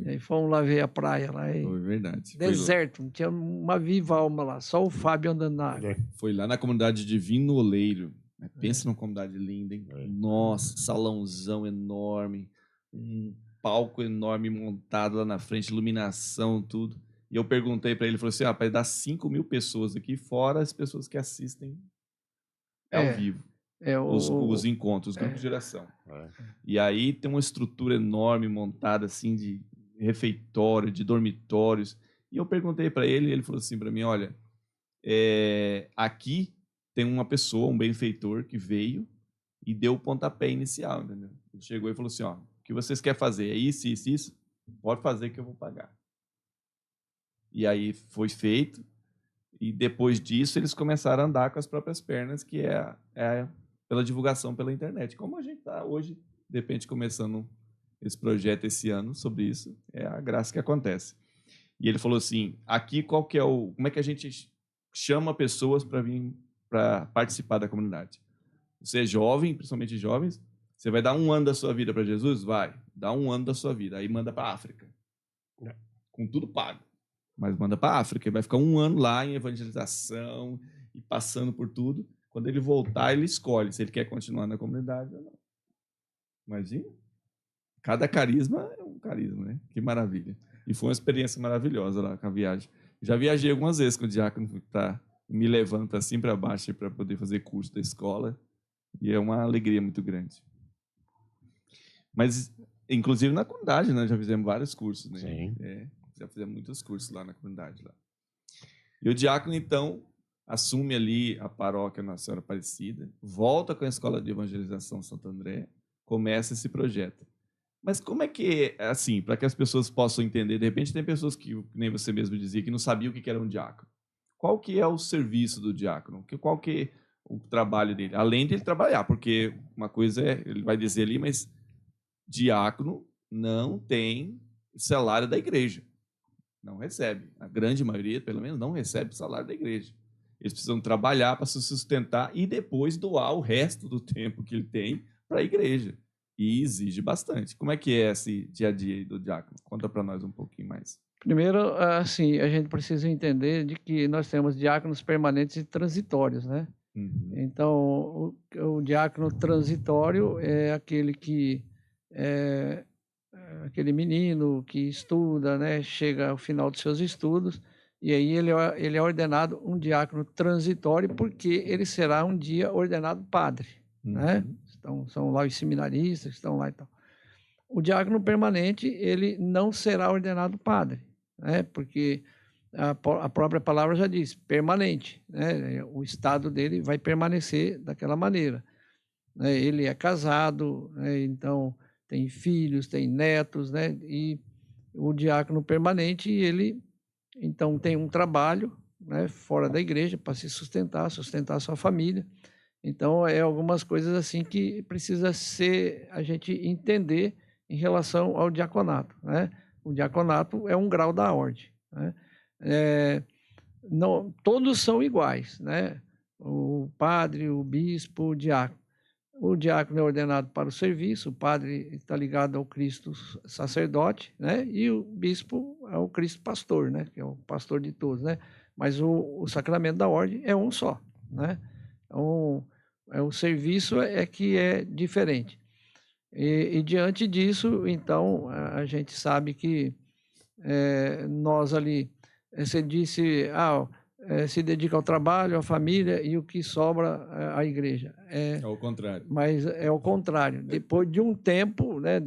aí fomos lá ver a praia lá. Foi verdade. Deserto, não tinha uma viva alma lá, só o Fábio andando na água. Foi lá na comunidade de Vinoleiro. Pensa numa comunidade linda, hein? Nossa, salãozão enorme, um palco enorme montado lá na frente, iluminação, tudo. E eu perguntei para ele, ele falou assim, vai dar 5.000 pessoas aqui, fora as pessoas que assistem É ao vivo. Os encontros, os grupos de oração. E aí tem uma estrutura enorme montada assim de refeitório, de dormitórios. E eu perguntei para ele, e ele falou assim para mim, olha, aqui tem uma pessoa, um benfeitor que veio e deu o pontapé inicial, entendeu? Ele chegou e falou assim, ó, o que vocês querem fazer? É isso, isso, isso? Pode fazer que eu vou pagar. E aí foi feito, e depois disso eles começaram a andar com as próprias pernas, que é pela divulgação pela internet. Como a gente está hoje, de repente, começando esse projeto esse ano sobre isso, é a graça que acontece. E ele falou assim, aqui como é que a gente chama pessoas para vir para participar da comunidade? Você é jovem, principalmente jovens, você vai dar 1 ano da sua vida para Jesus? Vai, dá 1 ano da sua vida. Aí manda para a África, com tudo pago. Mas manda para a África, ele vai ficar 1 ano lá em evangelização e passando por tudo. Quando ele voltar, ele escolhe se ele quer continuar na comunidade ou não. Imagina? Cada carisma é um carisma, né? Que maravilha. E foi uma experiência maravilhosa lá com a viagem. Já viajei algumas vezes com o diácono, me levanta assim para baixo para poder fazer curso da escola. E é uma alegria muito grande. Mas, inclusive na comunidade, né? Já fizemos vários cursos, né? Sim. Já fizemos muitos cursos lá na comunidade. Lá. E o diácono, então, assume ali a paróquia Nossa Senhora Aparecida, volta com a Escola de Evangelização Santo André, começa esse projeto. Mas como é que é, assim, para que as pessoas possam entender, de repente tem pessoas que, nem você mesmo dizia, que não sabiam o que era um diácono. Qual que é o serviço do diácono? Qual que é o trabalho dele? Além de ele trabalhar, porque uma coisa ele vai dizer ali, mas diácono não tem salário da igreja. Não recebe. A grande maioria, pelo menos, não recebe o salário da igreja. Eles precisam trabalhar para se sustentar e depois doar o resto do tempo que ele tem para a igreja. E exige bastante. Como é que é esse dia a dia do diácono? Conta para nós um pouquinho mais. Primeiro, assim, a gente precisa entender de que nós temos diáconos permanentes e transitórios, né? Uhum. Então, o diácono transitório é aquele que aquele menino que estuda, né? Chega ao final dos seus estudos e aí ele é ordenado um diácono transitório porque ele será um dia ordenado padre, né? Então, são lá os seminaristas que estão lá e tal. O diácono permanente, ele não será ordenado padre, né? Porque a própria palavra já diz, permanente, né? O estado dele vai permanecer daquela maneira, né? Ele é casado, né? Então tem filhos, tem netos, né? E o diácono permanente, ele então tem um trabalho, né, fora da igreja para se sustentar a sua família. Então, algumas coisas assim que precisa a gente entender em relação ao diaconato, né? O diaconato é um grau da ordem, né? Não, todos são iguais, né? O padre, o bispo, o diácono. O diácono é ordenado para o serviço, o padre está ligado ao Cristo sacerdote, né? E o bispo é o Cristo pastor, né? Que é o pastor de todos, né? Mas o sacramento da ordem é um só, né? Então, o serviço que é diferente. E diante disso, então, a gente sabe que nós ali, você disse, se dedica ao trabalho, à família e o que sobra à igreja. É o contrário. Mas é o contrário. Depois de um tempo, né?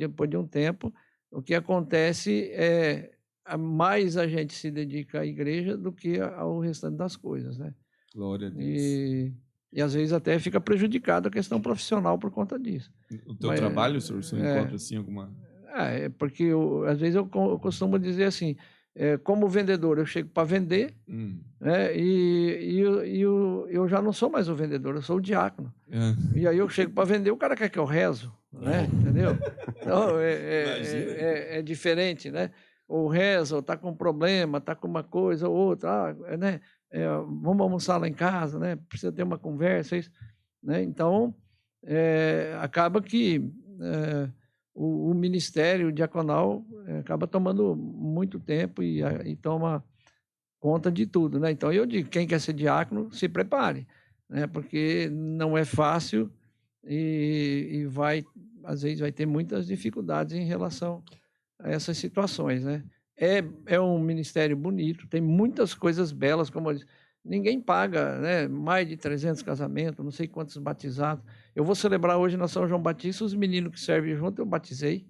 O que acontece é mais a gente se dedica à igreja do que ao restante das coisas, né? Glória a Deus. E às vezes até fica prejudicada a questão profissional por conta disso. O teu trabalho, senhor, você encontra assim alguma... Porque às vezes eu costumo dizer assim, como vendedor, eu chego para vender, né, e eu já não sou mais o vendedor, eu sou o diácono. E aí eu chego para vender, o cara quer que eu rezo, né? Entendeu? Então, é diferente, né? Ou reza, ou está com um problema, está com uma coisa ou outra, né? Vamos almoçar lá em casa, né? Precisa ter uma conversa, isso, né? Então, acaba que o ministério diaconal acaba tomando muito tempo e toma conta de tudo, né? Então, eu digo, quem quer ser diácono, se prepare, né? Porque não é fácil e às vezes vai ter muitas dificuldades em relação a essas situações, né? É um ministério bonito, tem muitas coisas belas, como eu disse, ninguém paga, né? Mais de 300 casamentos, não sei quantos batizados. Eu vou celebrar hoje na São João Batista, os meninos que servem junto, eu batizei.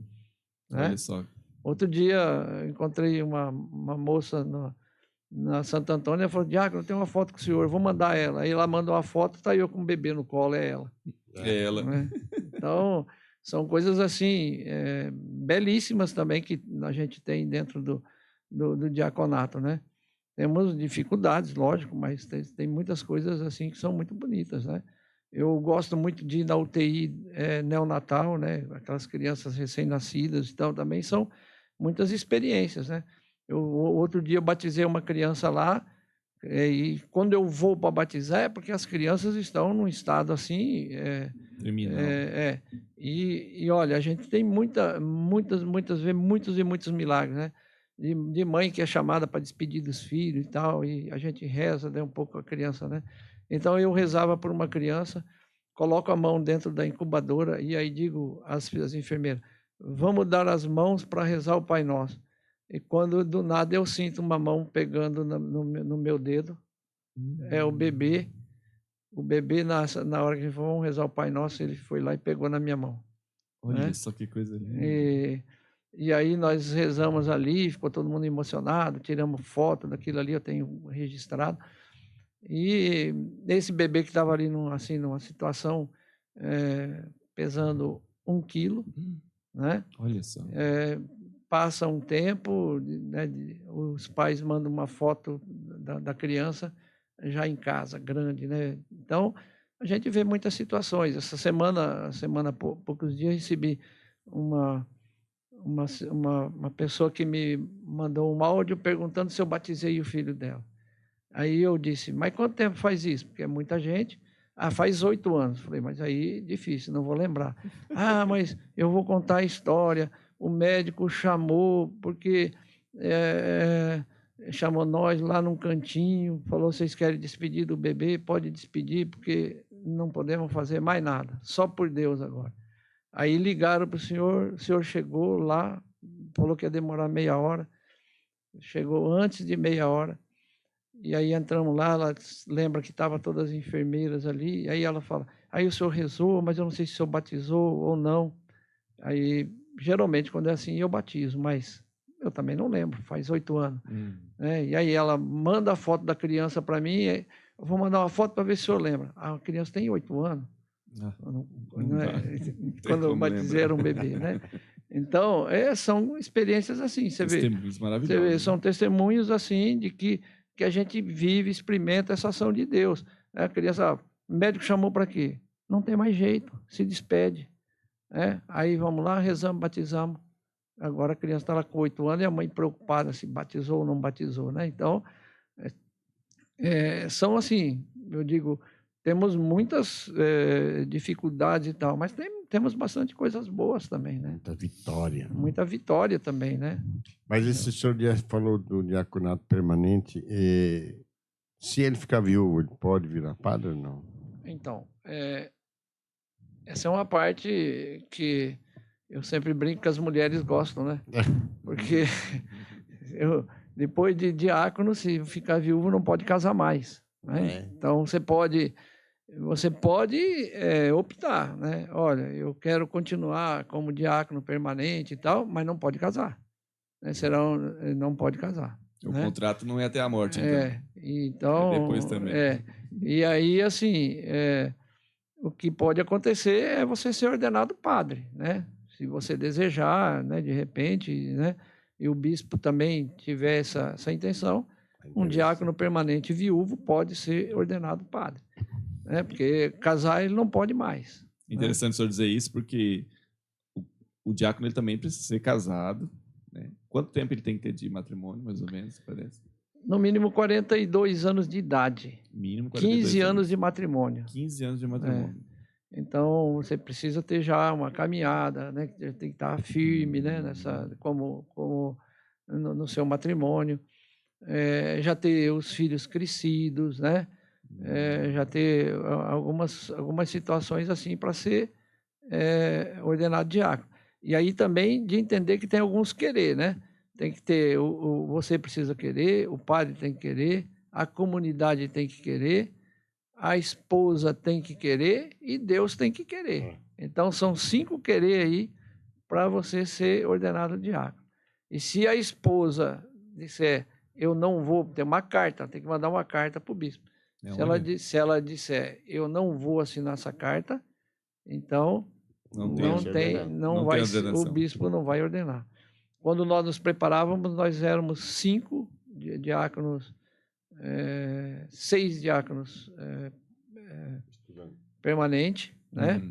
Né? Olha só. Outro dia, eu encontrei uma moça na Santo Antônio, ela falou, Diácono, eu tenho uma foto com o senhor, vou mandar ela. Aí ela mandou uma foto, está eu com um bebê no colo, é ela. É ela. Né? Então, são coisas assim, belíssimas também que a gente tem dentro do diaconato, né? Temos dificuldades, lógico, mas tem muitas coisas assim que são muito bonitas, né? Eu gosto muito de ir na UTI neonatal, né? Aquelas crianças recém-nascidas e tal, também são muitas experiências, né? Outro dia eu batizei uma criança lá, e quando eu vou para batizar é porque as crianças estão num estado assim... Terminal. E olha, a gente tem muitas vezes, muitos milagres, né? De mãe que é chamada para despedir dos filhos e tal, e a gente reza, né, um pouco a criança, né? Então eu rezava por uma criança, coloco a mão dentro da incubadora e aí digo às enfermeiras, vamos dar as mãos para rezar o Pai Nosso. E quando do nada eu sinto uma mão pegando no meu dedo, é o bebê. O bebê, na hora que vamos rezar o Pai Nosso, ele foi lá e pegou na minha mão. Olha né? só que coisa linda. E aí nós rezamos ali, ficou todo mundo emocionado, tiramos foto daquilo ali, eu tenho registrado. E esse bebê que estava ali numa situação pesando 1 quilo, né? Olha só. Passa um tempo, né, os pais mandam uma foto da criança já em casa, grande, né? Então, a gente vê muitas situações. Essa semana, poucos dias, recebi uma pessoa que me mandou um áudio perguntando se eu batizei o filho dela. Aí eu disse, mas quanto tempo faz isso? Porque é muita gente. Ah, faz 8 anos. Falei, mas aí difícil, não vou lembrar. Ah, mas eu vou contar a história. O médico chamou, porque chamou nós lá num cantinho, falou, vocês querem despedir do bebê? Pode despedir, porque não podemos fazer mais nada. Só por Deus agora. Aí ligaram para o senhor chegou lá, falou que ia demorar meia hora. Chegou antes de meia hora. E aí entramos lá, ela lembra que estavam todas as enfermeiras ali, aí ela fala, aí o senhor rezou, mas eu não sei se o senhor batizou ou não. Aí, geralmente, quando é assim, eu batizo, mas eu também não lembro, faz 8 anos. E aí ela manda a foto da criança para mim, eu vou mandar uma foto para ver se o senhor lembra. A criança tem 8 anos. Quando eu batizei era um bebê, né? Então, são experiências assim, você vê. Maravilhosos. São testemunhos assim de que a gente vive, experimenta essa ação de Deus. A criança, o médico chamou para quê? Não tem mais jeito, se despede. Aí vamos lá, rezamos, batizamos. Agora a criança está lá com 8 anos e a mãe preocupada se batizou ou não batizou. Né? Então, são assim, eu digo, temos muitas dificuldades e tal, mas temos bastante coisas boas também, né? Muita vitória. Muita vitória também, né? Mas esse senhor falou do diaconato permanente, se ele ficar viúvo, ele pode virar padre ou não? Então, essa é uma parte que eu sempre brinco que as mulheres gostam, né? Porque depois de diácono, se ficar viúvo, não pode casar mais. Né? Então, você pode optar, né? Olha, eu quero continuar como diácono permanente e tal, mas não pode casar. Né? Não pode casar. O né? contrato não é até a morte, então. Então, depois também. E aí, assim, o que pode acontecer é você ser ordenado padre, né? Se você desejar, né, de repente, né? E o bispo também tiver essa intenção, um diácono permanente viúvo pode ser ordenado padre. Né? Porque casar ele não pode mais. Interessante o senhor dizer isso, porque o diácono ele também precisa ser casado. Né? Quanto tempo ele tem que ter de matrimônio, mais ou menos, parece? No mínimo 42 anos de idade. Mínimo 42 15 anos de matrimônio. 15 anos de matrimônio. Então, você precisa ter já uma caminhada, né? Tem que estar firme, né? Como no seu matrimônio. Já ter os filhos crescidos, né? Já ter algumas situações assim para ser ordenado diácono. E aí também de entender que tem alguns querer, né? Tem que ter, você precisa querer, o padre tem que querer, a comunidade tem que querer, a esposa tem que querer e Deus tem que querer. Então, são 5 querer aí para você ser ordenado diácono. E se a esposa disser, eu não vou, tem uma carta, tem que mandar uma carta para o bispo. Se ela disser, eu não vou assinar essa carta, então o bispo não vai ordenar. Quando nós nos preparávamos, nós éramos 5 diáconos, 6 diáconos permanentes, né?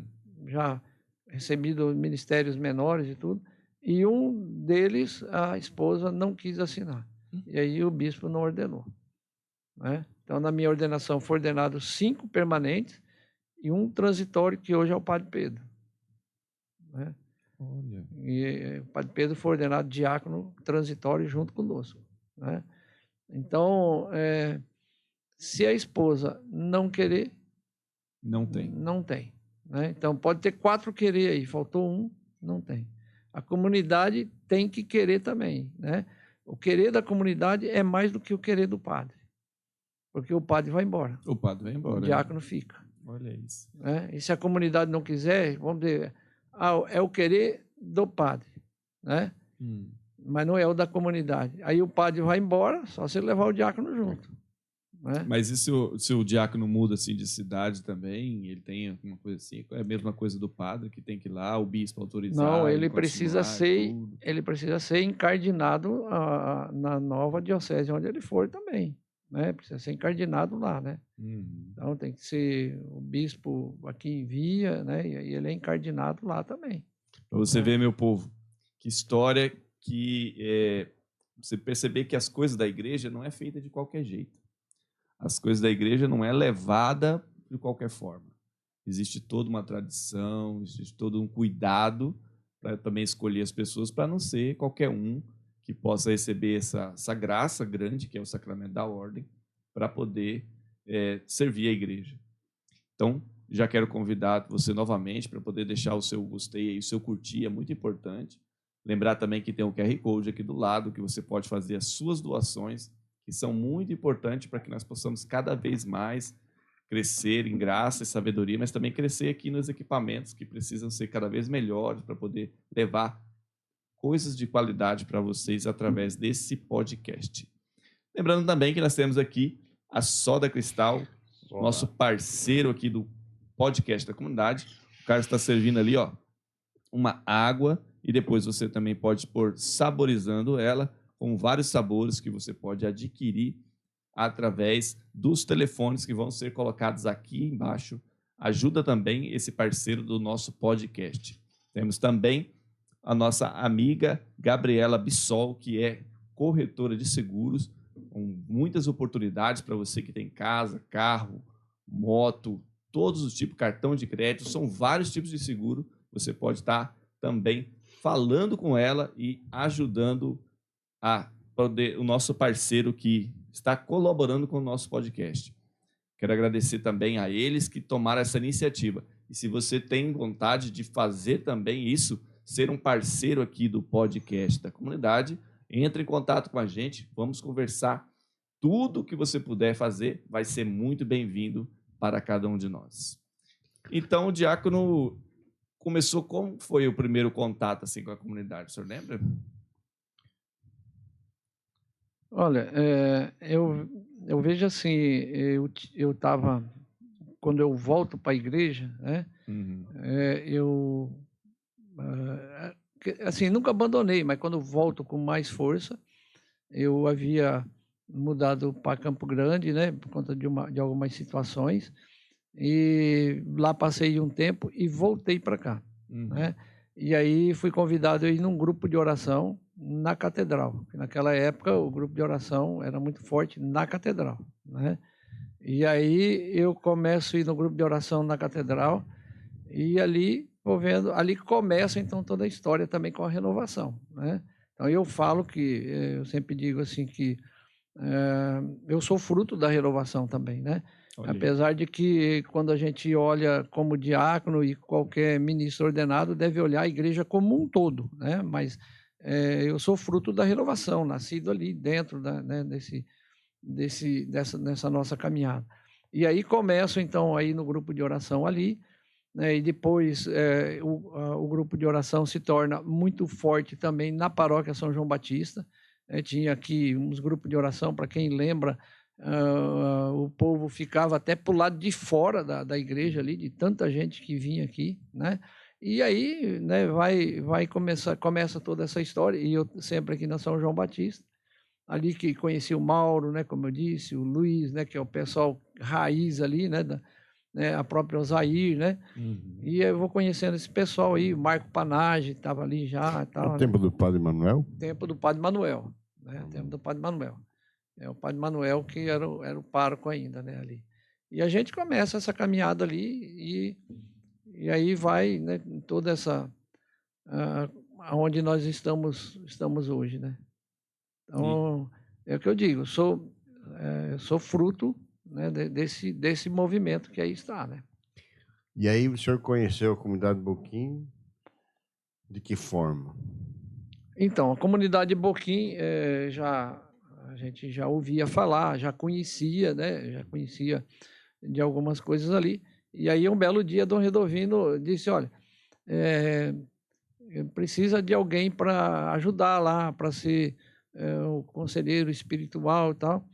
Já recebido ministérios menores e tudo, e um deles, a esposa não quis assinar. E aí o bispo não ordenou, né? Então, na minha ordenação, foi ordenado 5 permanentes e um transitório, que hoje é o Padre Pedro, né? Olha. E o Padre Pedro foi ordenado diácono transitório junto conosco, né? Então, se a esposa não querer, não tem, né? Então, pode ter 4 querer aí, faltou um, não tem. A comunidade tem que querer também, né? O querer da comunidade é mais do que o querer do padre, porque o padre vai embora. O diácono fica. Olha isso. Né? E se a comunidade não quiser, vamos dizer, é o querer do padre, né? Mas não é o da comunidade. Aí o padre vai embora, só se ele levar o diácono junto, né? Mas e se o diácono muda assim de cidade também? Ele tem alguma coisa assim? É a mesma coisa do padre, que tem que ir lá, o bispo autorizar? Não, ele precisa ser encardinado na nova diocese onde ele for também, né? Precisa ser encardinado lá, né? Então tem que ser o bispo aqui envia, né? E ele é encardinado lá também. Para você ver, meu povo, que história que você perceber que as coisas da igreja não é feita de qualquer jeito. As coisas da igreja não é levada de qualquer forma. Existe toda uma tradição, existe todo um cuidado para também escolher as pessoas, para não ser qualquer um que possa receber essa graça grande, que é o sacramento da ordem, para poder servir a igreja. Então, já quero convidar você novamente para poder deixar o seu gostei e o seu curtir, é muito importante. Lembrar também que tem o QR Code aqui do lado, que você pode fazer as suas doações, que são muito importantes para que nós possamos cada vez mais crescer em graça e sabedoria, mas também crescer aqui nos equipamentos que precisam ser cada vez melhores para poder levar coisas de qualidade para vocês através desse podcast. Lembrando também que nós temos aqui a Soda Cristal, nosso parceiro aqui do podcast da comunidade. O cara está servindo ali, ó, uma água, e depois você também pode pôr saborizando ela, com vários sabores que você pode adquirir através dos telefones que vão ser colocados aqui embaixo. Ajuda também esse parceiro do nosso podcast. Temos também a nossa amiga Gabriela Bissol, que é corretora de seguros, com muitas oportunidades para você que tem casa, carro, moto, todos os tipos, cartão de crédito, são vários tipos de seguro. Você pode estar também falando com ela e ajudando o nosso parceiro que está colaborando com o nosso podcast. Quero agradecer também a eles que tomaram essa iniciativa. E se você tem vontade de fazer também isso, ser um parceiro aqui do podcast da comunidade, entre em contato com a gente, vamos conversar. Tudo que você puder fazer vai ser muito bem-vindo para cada um de nós. Então, o diácono começou, como foi o primeiro contato assim, com a comunidade? O senhor lembra? Olha, eu vejo assim, eu estava, quando eu volto para a igreja, né? Assim, nunca abandonei, mas quando volto com mais força, eu havia mudado para Campo Grande, né? Por conta de algumas situações, e lá passei um tempo e voltei para cá, né? E aí fui convidado a ir num grupo de oração na catedral. Naquela época o grupo de oração era muito forte na catedral, né? E aí eu começo a ir no grupo de oração na catedral e ali vou vendo, ali começa então toda a história também com a renovação, né? Então eu falo que, eu sempre digo assim que eu sou fruto da renovação também, né? Apesar de que quando a gente olha como diácono e qualquer ministro ordenado deve olhar a igreja como um todo, né? Mas eu sou fruto da renovação, nascido ali dentro nessa nossa caminhada. E aí começo, então, aí no grupo de oração ali, né, e depois o grupo de oração se torna muito forte também na paróquia São João Batista. Tinha aqui uns grupos de oração, para quem lembra, o povo ficava até para o lado de fora da igreja ali, de tanta gente que vinha aqui, né? E aí, né, começa toda essa história, e eu sempre aqui na São João Batista, ali que conheci o Mauro, né, como eu disse, o Luiz, né, que é o pessoal raiz ali, né, a própria Osair, né? Uhum. E eu vou conhecendo esse pessoal aí, o Marco Panage estava ali já. O tempo do Padre Manuel? Tempo do Padre Manuel, né? Tempo do Padre Manuel. O Padre Manuel que era o pároco ainda, né, ali. E a gente começa essa caminhada ali e aí vai, né, toda essa aonde nós estamos hoje, né? Então, é o que eu digo, eu sou fruto, né, desse movimento que aí está, né? E aí o senhor conheceu a comunidade Boquim de que forma? Então, a comunidade Boquim, a gente já ouvia falar, já conhecia, né? Já conhecia de algumas coisas ali. E aí, um belo dia, Dom Redovino disse, olha, precisa de alguém para ajudar lá, para ser o conselheiro espiritual e tal.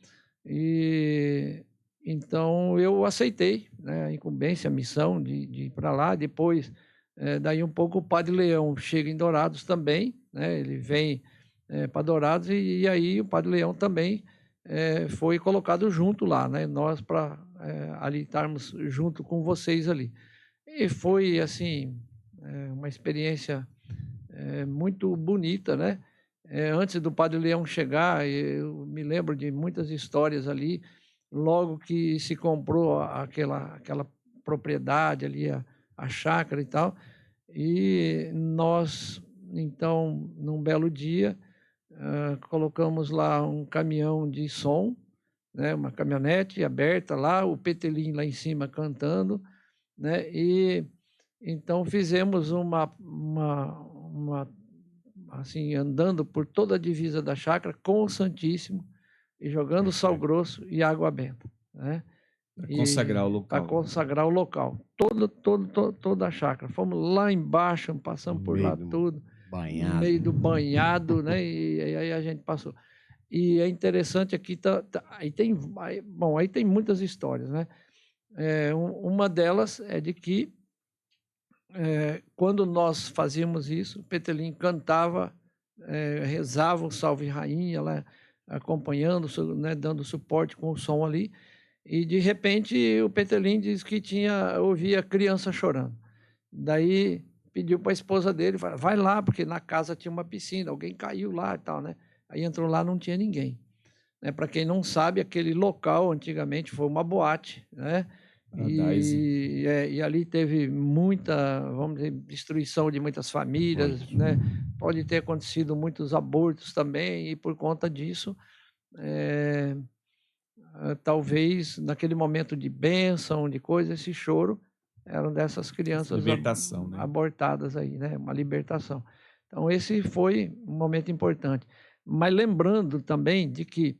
E então eu aceitei, né, a incumbência, a missão de ir para lá. Depois, daí um pouco, o Padre Leão chega em Dourados também, né, ele vem para Dourados e aí o Padre Leão também foi colocado junto lá, né, nós para ali estarmos junto com vocês ali. E foi, assim, uma experiência muito bonita, né? Antes do Padre Leão chegar, eu me lembro de muitas histórias ali, logo que se comprou aquela propriedade ali, a chácara e tal, e nós, então, num belo dia, colocamos lá um caminhão de som, né, uma caminhonete aberta lá, o Petelim lá em cima cantando, né, e então fizemos uma assim, andando por toda a divisa da chácara com o Santíssimo e jogando sal grosso e água benta, né? Para consagrar o local. Para consagrar o local. Toda a chácara. Fomos lá embaixo, passamos por lá tudo. Banhado. No meio do banhado, né? E aí a gente passou. E é interessante aqui, aí tem muitas histórias, né? Uma delas é de que quando nós fazíamos isso, o Petelim cantava, rezava o Salve Rainha, lá, acompanhando, né, dando suporte com o som ali, e de repente o Petelim diz que ouvia criança chorando. Daí pediu para a esposa dele, vai lá, porque na casa tinha uma piscina, alguém caiu lá e tal, né? Aí entrou lá, não tinha ninguém. Para quem não sabe, aquele local antigamente foi uma boate, né? E ali teve muita, vamos dizer, destruição de muitas famílias, né? Pode ter acontecido muitos abortos também, e por conta disso, talvez naquele momento de bênção, de coisa, esse choro eram dessas crianças libertação, né? Abortadas aí, né? Uma libertação. Então esse foi um momento importante. Mas lembrando também de que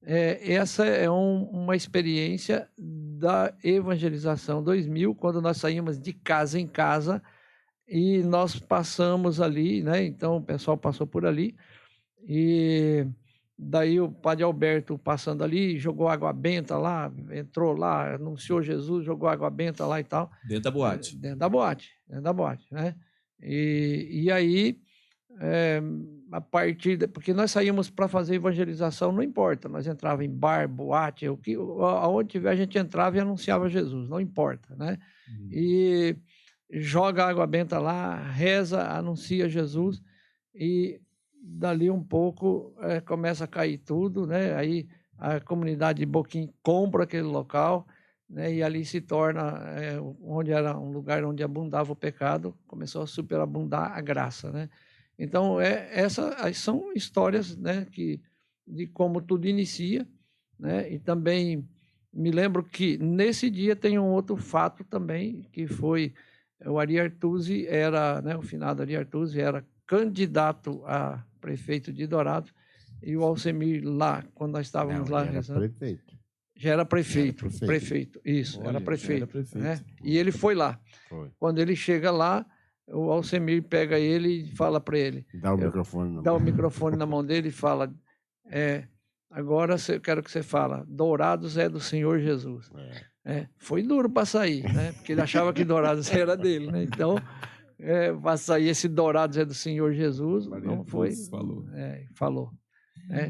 essa é uma experiência da Evangelização 2000, quando nós saímos de casa em casa e nós passamos ali, né? Então o pessoal passou por ali e daí o Padre Alberto passando ali, jogou água benta lá, entrou lá, anunciou Jesus, jogou água benta lá e tal. Dentro da boate. Dentro da boate, né? E aí, a partir porque nós saímos para fazer evangelização, não importa, nós entrava em bar, boate, aonde tiver a gente entrava e anunciava Jesus, não importa, né? E joga água benta lá, reza, anuncia Jesus e dali um pouco começa a cair tudo, né? Aí a comunidade de Boquim compra aquele local, né? E ali se torna onde era um lugar onde abundava o pecado, começou a superabundar a graça, né? Então essas são histórias, né? De como tudo inicia, né? E também me lembro que nesse dia tem um outro fato também, que foi o Ari Artusi era, né? O finado Ari Artusi era candidato a prefeito de Dourados, e o Alcemir lá, quando nós estávamos lá rezando. Prefeito. Já era prefeito. Era Prefeito, isso, Olha, era já prefeito. era prefeito. Né? E ele foi lá. Foi. Quando ele chega lá, o Alcemir pega ele e fala para ele. Dá o microfone na Dá mão. o microfone na mão dele e fala: agora eu quero que você fala, Dourados é do Senhor Jesus. Foi duro para sair, né? Porque ele achava que Dourados era dele, né? Então, para sair esse Dourados é do Senhor Jesus, não foi. Falou. Falou.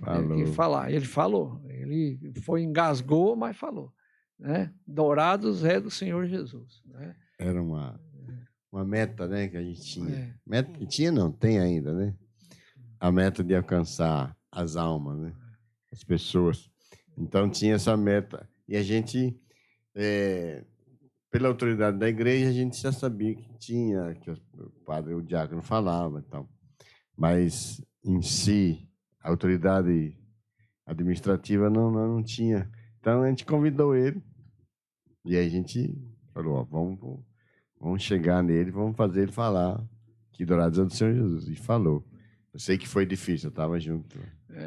Falou. E falar. Ele falou. Ele engasgou, mas falou. Né? Dourados é do Senhor Jesus. Né? Era uma meta, né, que a gente tinha. É. Meta que tinha, não, tem ainda, né? A meta de alcançar as almas, né? As pessoas. Então tinha essa meta. E a gente, pela autoridade da igreja, a gente já sabia que tinha, que o padre, o diácono falava e tal. Mas, em si, a autoridade administrativa não tinha. Então a gente convidou ele. E aí a gente falou, ó, vamos chegar nele, vamos fazer ele falar que Dourados é do Senhor Jesus. E falou. Eu sei que foi difícil, eu estava junto.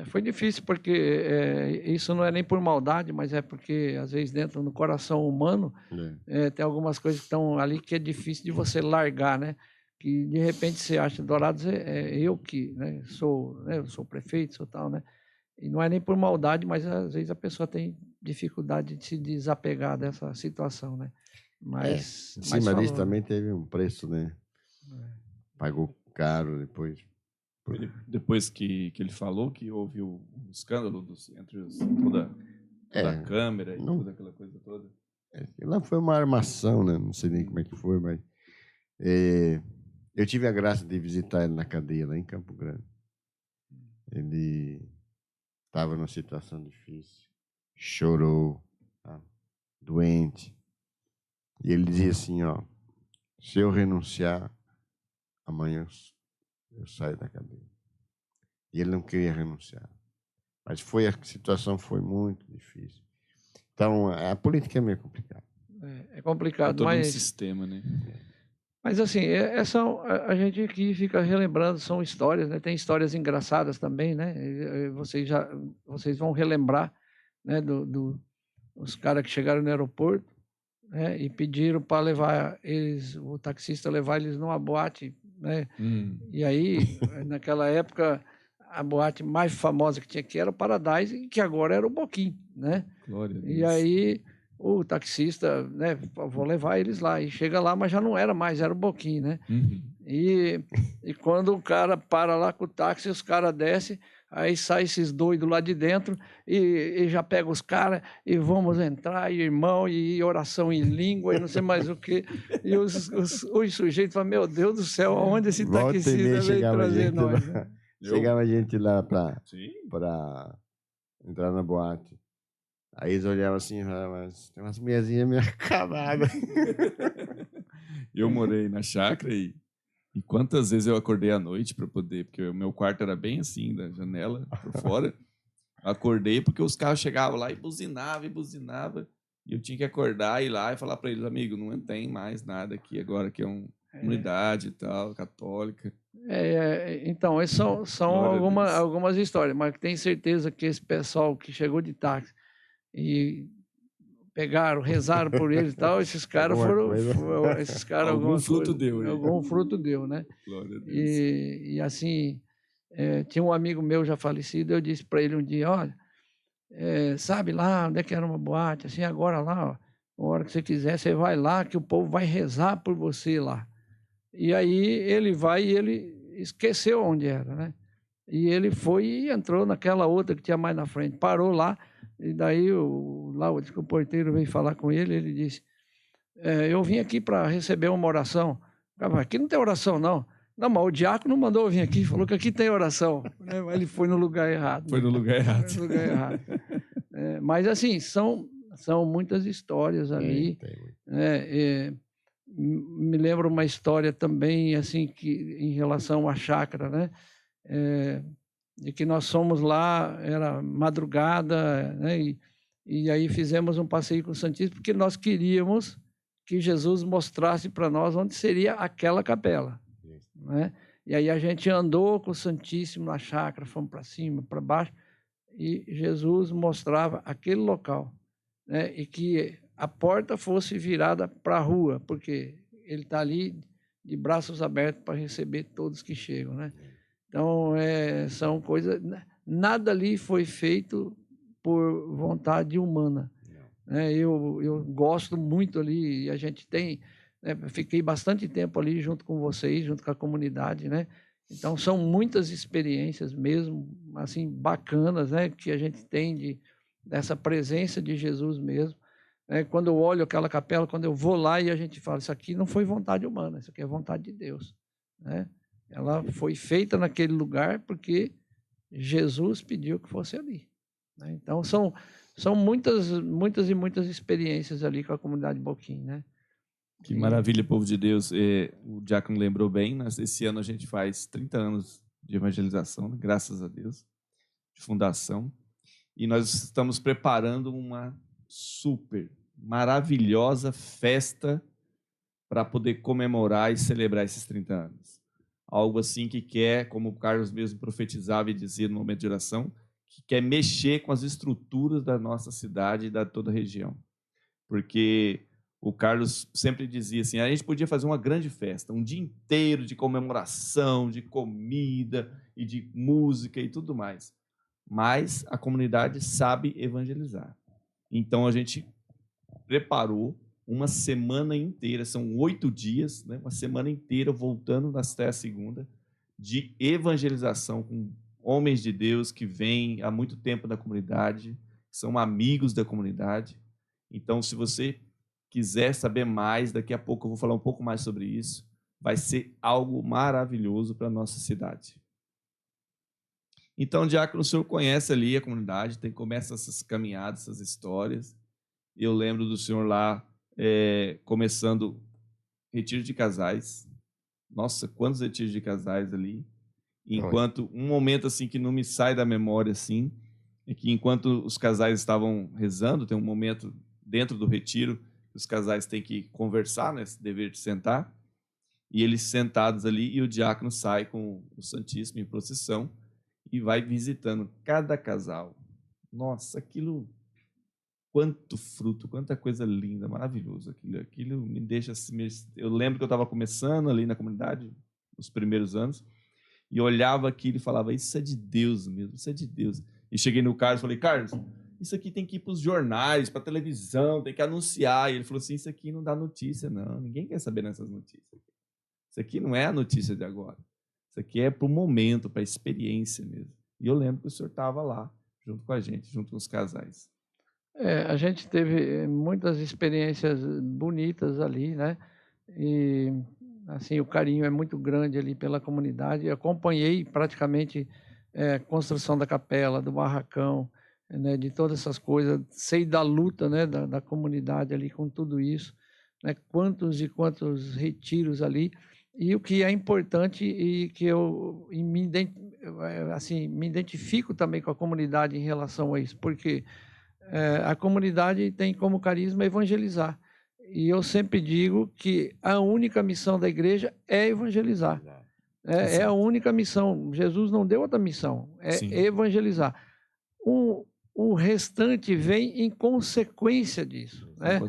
Foi difícil porque isso não é nem por maldade, mas é porque, às vezes, dentro do coração humano, tem algumas coisas que estão ali que é difícil de você largar, né? Que, de repente, você acha, Dourados eu que, né, eu sou prefeito, sou tal, né? E não é nem por maldade, mas, às vezes, a pessoa tem dificuldade de se desapegar dessa situação, né? Mas... Em cima disso também teve um preço, né? Pagou caro depois. Depois que ele falou que houve o escândalo entre toda a câmera e toda aquela coisa toda. Lá foi uma armação, né? Não sei nem como é que foi, mas... eu tive a graça de visitar ele na cadeia, lá em Campo Grande. Ele estava numa situação difícil, chorou, tá? Doente. E ele dizia assim, ó, se eu renunciar, amanhã eu saio da cadeia. E ele não queria renunciar. Mas a situação foi muito difícil. Então, a política é meio complicada. É complicado, todo mas... um sistema, né? Mas, assim, a gente aqui fica relembrando, são histórias, né? Tem histórias engraçadas também, né? Vocês vão relembrar, né? Os caras que chegaram no aeroporto, né? E pediram para levar eles, o taxista levar eles numa boate, né? E aí, naquela época, a boate mais famosa que tinha aqui era o Paradise, e que agora era o Boquim, né? Glória a Deus. E aí o taxista, né, vou levar eles lá. E chega lá, mas já não era mais, era o Boquim, né? E quando o cara para lá com o táxi, os caras descem, aí sai esses doidos lá de dentro e já pega os caras e vamos entrar, e irmão, e oração em língua, e não sei mais o quê. E os sujeitos falam, meu Deus do céu, aonde esse taxista veio trazer nós? Né? Chegava a gente lá para entrar na boate. Aí eles olhavam assim, mas tem umas mulherzinhas meio acabadas. Eu morei na chácara e quantas vezes eu acordei à noite para poder, porque o meu quarto era bem assim, da janela por fora. Acordei porque os carros chegavam lá e buzinava, e eu tinha que acordar, ir lá e falar para eles, amigo, não tem mais nada aqui agora, que é uma comunidade e tal, católica. Então, são algumas histórias, mas tenho certeza que esse pessoal que chegou de táxi e pegaram, rezaram por eles e tal, esses caras algum fruto deu, né? Algum fruto deu, né? Glória a Deus. E assim, tinha um amigo meu já falecido, eu disse para ele um dia, olha, sabe lá onde é que era uma boate, assim, agora lá, ó, a hora que você quiser, você vai lá, que o povo vai rezar por você lá. E aí ele vai e ele esqueceu onde era, né? E ele foi e entrou naquela outra que tinha mais na frente, parou lá, e daí o porteiro veio falar com ele, ele disse, eu vim aqui para receber uma oração. Aqui não tem oração, não. Não, mas o diácono mandou eu vir aqui, falou que aqui tem oração. Mas ele foi no lugar errado. Foi no lugar errado. Foi no lugar errado. Mas, assim, são muitas histórias ali. Me lembro uma história também, assim, que em relação à chácara, né? De que nós fomos lá, era madrugada, né? E aí fizemos um passeio com o Santíssimo, porque nós queríamos que Jesus mostrasse para nós onde seria aquela capela, né? E aí a gente andou com o Santíssimo na chácara, fomos para cima, para baixo, e Jesus mostrava aquele local, né? E que a porta fosse virada para a rua, porque ele está ali de braços abertos para receber todos que chegam, né? Então, são coisas... Nada ali foi feito por vontade humana. Eu gosto muito ali, e a gente tem... fiquei bastante tempo ali junto com vocês, junto com a comunidade, né? Então, são muitas experiências mesmo, assim, bacanas, né? Que a gente tem dessa presença de Jesus mesmo. Quando eu olho aquela capela, quando eu vou lá e a gente fala, isso aqui não foi vontade humana, isso aqui é vontade de Deus, né? Ela foi feita naquele lugar porque Jesus pediu que fosse ali, né? Então, são muitas e muitas experiências ali com a comunidade Boquim, né? Que maravilha, povo de Deus. O Diácono lembrou bem, esse ano a gente faz 30 anos de evangelização, graças a Deus, de fundação. E nós estamos preparando uma super maravilhosa festa para poder comemorar e celebrar esses 30 anos. Algo assim que quer, como o Carlos mesmo profetizava e dizia no momento de oração, que quer mexer com as estruturas da nossa cidade e da toda a região. Porque o Carlos sempre dizia assim, a gente podia fazer uma grande festa, um dia inteiro de comemoração, de comida e de música e tudo mais. Mas a comunidade sabe evangelizar. Então, a gente preparou uma semana inteira, são 8 dias, né? Uma semana inteira, voltando até a segunda, de evangelização com homens de Deus que vêm há muito tempo da comunidade, que são amigos da comunidade. Então, se você quiser saber mais, daqui a pouco eu vou falar um pouco mais sobre isso, vai ser algo maravilhoso para a nossa cidade. Então, Diácono, o senhor conhece ali a comunidade, começa essas caminhadas, essas histórias. Eu lembro do senhor lá começando retiro de casais. Nossa, quantos retiros de casais ali. Enquanto um momento assim que não me sai da memória assim, é que enquanto os casais estavam rezando, tem um momento dentro do retiro que os casais têm que conversar, né, esse dever de sentar, e eles sentados ali e o diácono sai com o Santíssimo em procissão e vai visitando cada casal. Nossa, aquilo, quanto fruto, quanta coisa linda, maravilhoso. Aquilo me deixa assim. Eu lembro que eu estava começando ali na comunidade, nos primeiros anos, e olhava aquilo e falava, isso é de Deus mesmo, isso é de Deus. E cheguei no Carlos e falei, Carlos, isso aqui tem que ir para os jornais, para a televisão, tem que anunciar. E ele falou assim, isso aqui não dá notícia, não. Ninguém quer saber nessas notícias. Isso aqui não é a notícia de agora. Isso aqui é para o momento, para a experiência mesmo. E eu lembro que o senhor estava lá, junto com a gente, junto com os casais. A gente teve muitas experiências bonitas ali, né? E, assim, o carinho é muito grande ali pela comunidade. Eu acompanhei praticamente a construção da capela, do barracão, né? De todas essas coisas. Sei da luta, né? Da comunidade ali com tudo isso, né? Quantos e quantos retiros ali. E o que é importante e que eu me identifico também com a comunidade em relação a isso, porque a comunidade tem como carisma evangelizar. E eu sempre digo que a única missão da igreja é evangelizar. É a única missão. Jesus não deu outra missão, evangelizar. O restante vem em consequência disso, né?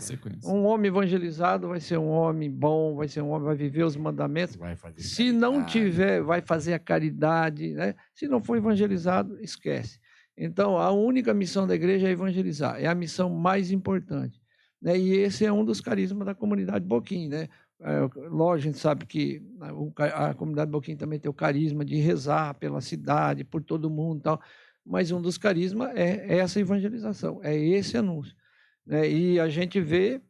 Um homem evangelizado vai ser um homem bom, vai ser um homem, vai viver os mandamentos. Se não tiver, vai fazer a caridade, né? Se não for evangelizado, esquece. Então, a única missão da igreja é evangelizar, é a missão mais importante, né? E esse é um dos carismas da comunidade Boquim, né? Lógico, a gente sabe que a comunidade Boquim também tem o carisma de rezar pela cidade, por todo mundo e tal, mas um dos carismas é essa evangelização, é esse anúncio, né? E a gente vê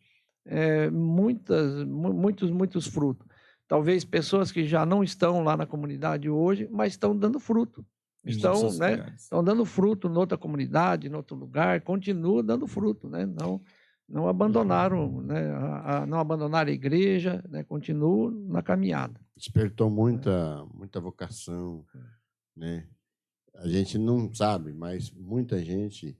muitos frutos. Talvez pessoas que já não estão lá na comunidade hoje, mas estão dando fruto. Estão dando fruto em outra comunidade, em outro lugar, continuam dando fruto, né? Não abandonaram, né? Não abandonaram a igreja, né? Continuam na caminhada. Despertou muita vocação, né? A gente não sabe, mas muita gente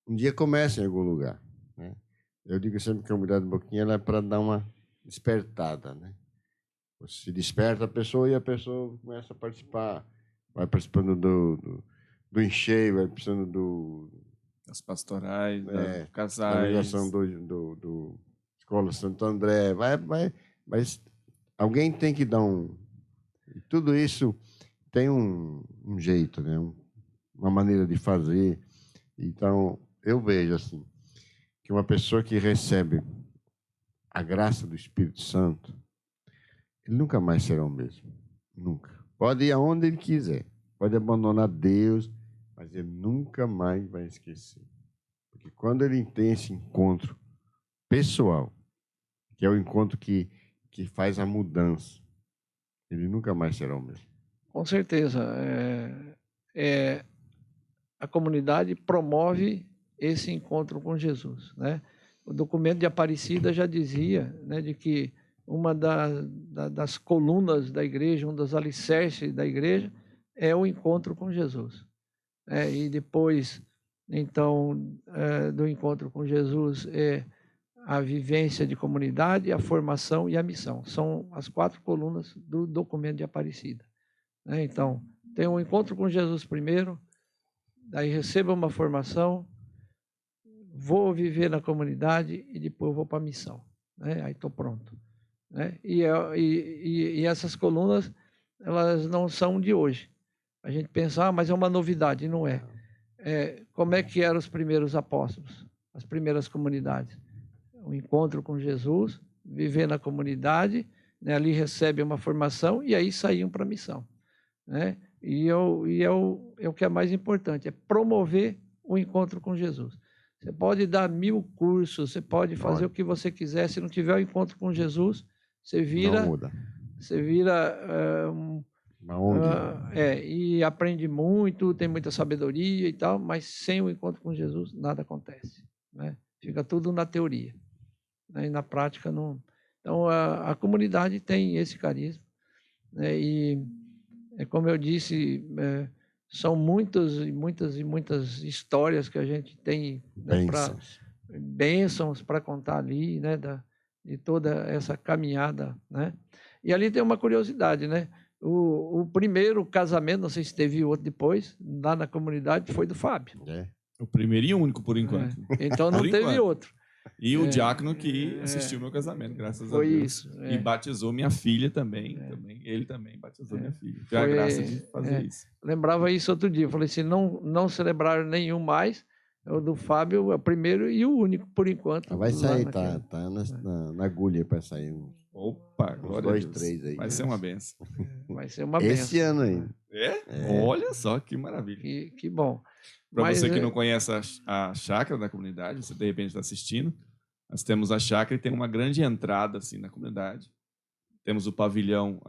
um dia começa em algum lugar, né? Eu digo sempre que a comunidade Boquim ela é para dar uma despertada, né? Você se desperta a pessoa e a pessoa começa a participar. Vai participando do encheio, vai participando As pastorais, da casais. ligação do Escola Santo André. Mas alguém tem que dar tudo isso tem um jeito, né? Uma maneira de fazer. Então, eu vejo assim, que uma pessoa que recebe a graça do Espírito Santo, ele nunca mais será o mesmo. Nunca. Pode ir aonde ele quiser. Pode abandonar Deus, mas ele nunca mais vai esquecer. Porque quando ele tem esse encontro pessoal, que é o encontro que faz a mudança, ele nunca mais será o mesmo. Com certeza. A comunidade promove esse encontro com Jesus, né? O documento de Aparecida já dizia, né, de que uma das colunas da igreja, um dos alicerces da igreja, é o encontro com Jesus. E depois, então, do encontro com Jesus, é a vivência de comunidade, a formação e a missão. São as 4 colunas do documento de Aparecida. Então, tem um encontro com Jesus primeiro, daí recebo uma formação, vou viver na comunidade e depois vou para a missão. Aí estou pronto. E essas colunas, elas não são de hoje. A gente pensa, mas é uma novidade. Não é. Como é que eram os primeiros apóstolos, as primeiras comunidades? O encontro com Jesus, viver na comunidade, ali recebe uma formação e aí saíam para a missão. E é o que é mais importante, é promover o encontro com Jesus. Você pode dar 1000 cursos, você pode fazer o que você quiser, se não tiver o encontro com Jesus, você vira uma ONG. E aprende muito, tem muita sabedoria e tal, mas sem o encontro com Jesus nada acontece, Fica tudo na teoria, e na prática não. Então a comunidade tem esse carisma, e como eu disse, são muitas histórias que a gente tem, bênçãos para contar ali, de toda essa caminhada, E ali tem uma curiosidade, O primeiro casamento, não sei se teve outro depois, lá na comunidade, foi do Fábio. O primeiro e único, por enquanto. Então não teve outro. E o diácono que assistiu meu casamento, graças a Deus. Foi isso. E batizou minha filha também. Ele também batizou minha filha. Foi a graça de fazer isso. Lembrava isso outro dia. Eu falei assim, não celebraram nenhum mais. O do Fábio é o primeiro e o único, por enquanto. Vai sair, tá na agulha para sair. Opa, uns 2, 3 aí. Vai ser uma benção. Vai ser uma benção. Esse ano aí. Olha só que maravilha. Que bom. Para você que não conhece a chácara da comunidade, você de repente está assistindo, nós temos a chácara e tem uma grande entrada assim na comunidade. Temos o pavilhão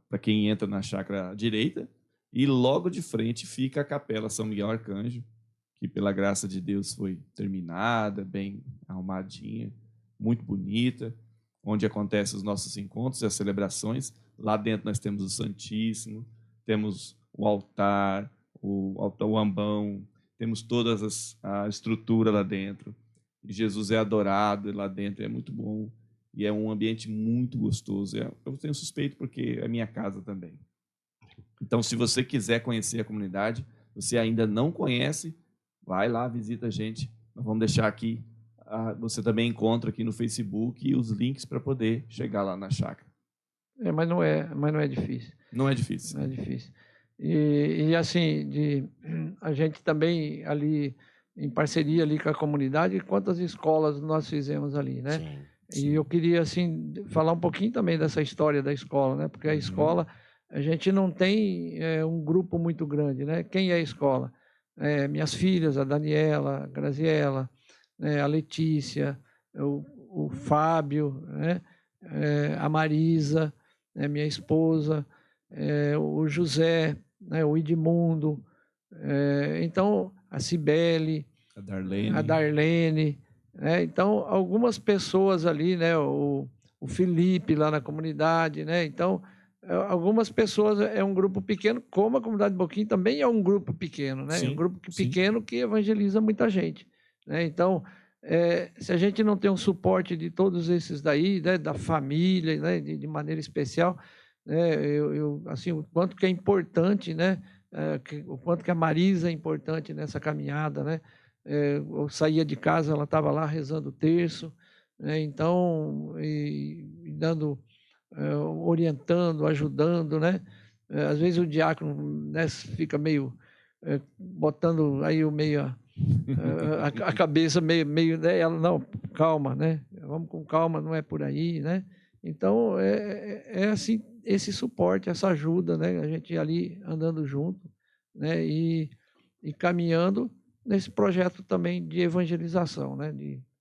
para quem entra na chácara à direita e logo de frente fica a capela São Miguel Arcanjo, que pela graça de Deus foi terminada, bem arrumadinha, muito bonita, onde acontecem os nossos encontros e as celebrações. Lá dentro nós temos o Santíssimo, temos o altar, o ambão, temos toda a estrutura lá dentro. E Jesus é adorado lá dentro, é muito bom. E é um ambiente muito gostoso. Eu tenho suspeito porque é minha casa também. Então, se você quiser conhecer a comunidade, você ainda não conhece, vai lá, visita a gente. Nós vamos deixar aqui, você também encontra aqui no Facebook os links para poder chegar lá na chácara. Mas não é difícil. Não é difícil. Não é difícil. E assim, a gente também ali, em parceria ali com a comunidade, quantas escolas nós fizemos ali, Sim. E eu queria, assim, falar um pouquinho também dessa história da escola, Porque a escola, a gente não tem um grupo muito grande, Quem é a escola? Minhas filhas, a Daniela, a Graziela, a Letícia, o Fábio, a Marisa, minha esposa, o José, o Edmundo, então a Cibele, a Darlene, então algumas pessoas ali, o Felipe lá na comunidade, então algumas pessoas, é um grupo pequeno, como a comunidade de Boquim também é um grupo pequeno, Sim, um grupo pequeno que evangeliza muita gente, então se a gente não tem um suporte de todos esses daí, né, da família, né, de maneira especial, né, assim, o quanto que é importante, né, o quanto que a Marisa é importante nessa caminhada, né? Eu saía de casa, ela estava lá rezando o terço, né, então, e dando, orientando, ajudando, né? Às vezes o diácono, né, fica meio botando aí o meio a cabeça meio, né? Ela, não, calma, né? Vamos com calma, não é por aí, né? Então, assim, esse suporte, essa ajuda, né? A gente ali andando junto, né? E caminhando nesse projeto também de evangelização, né?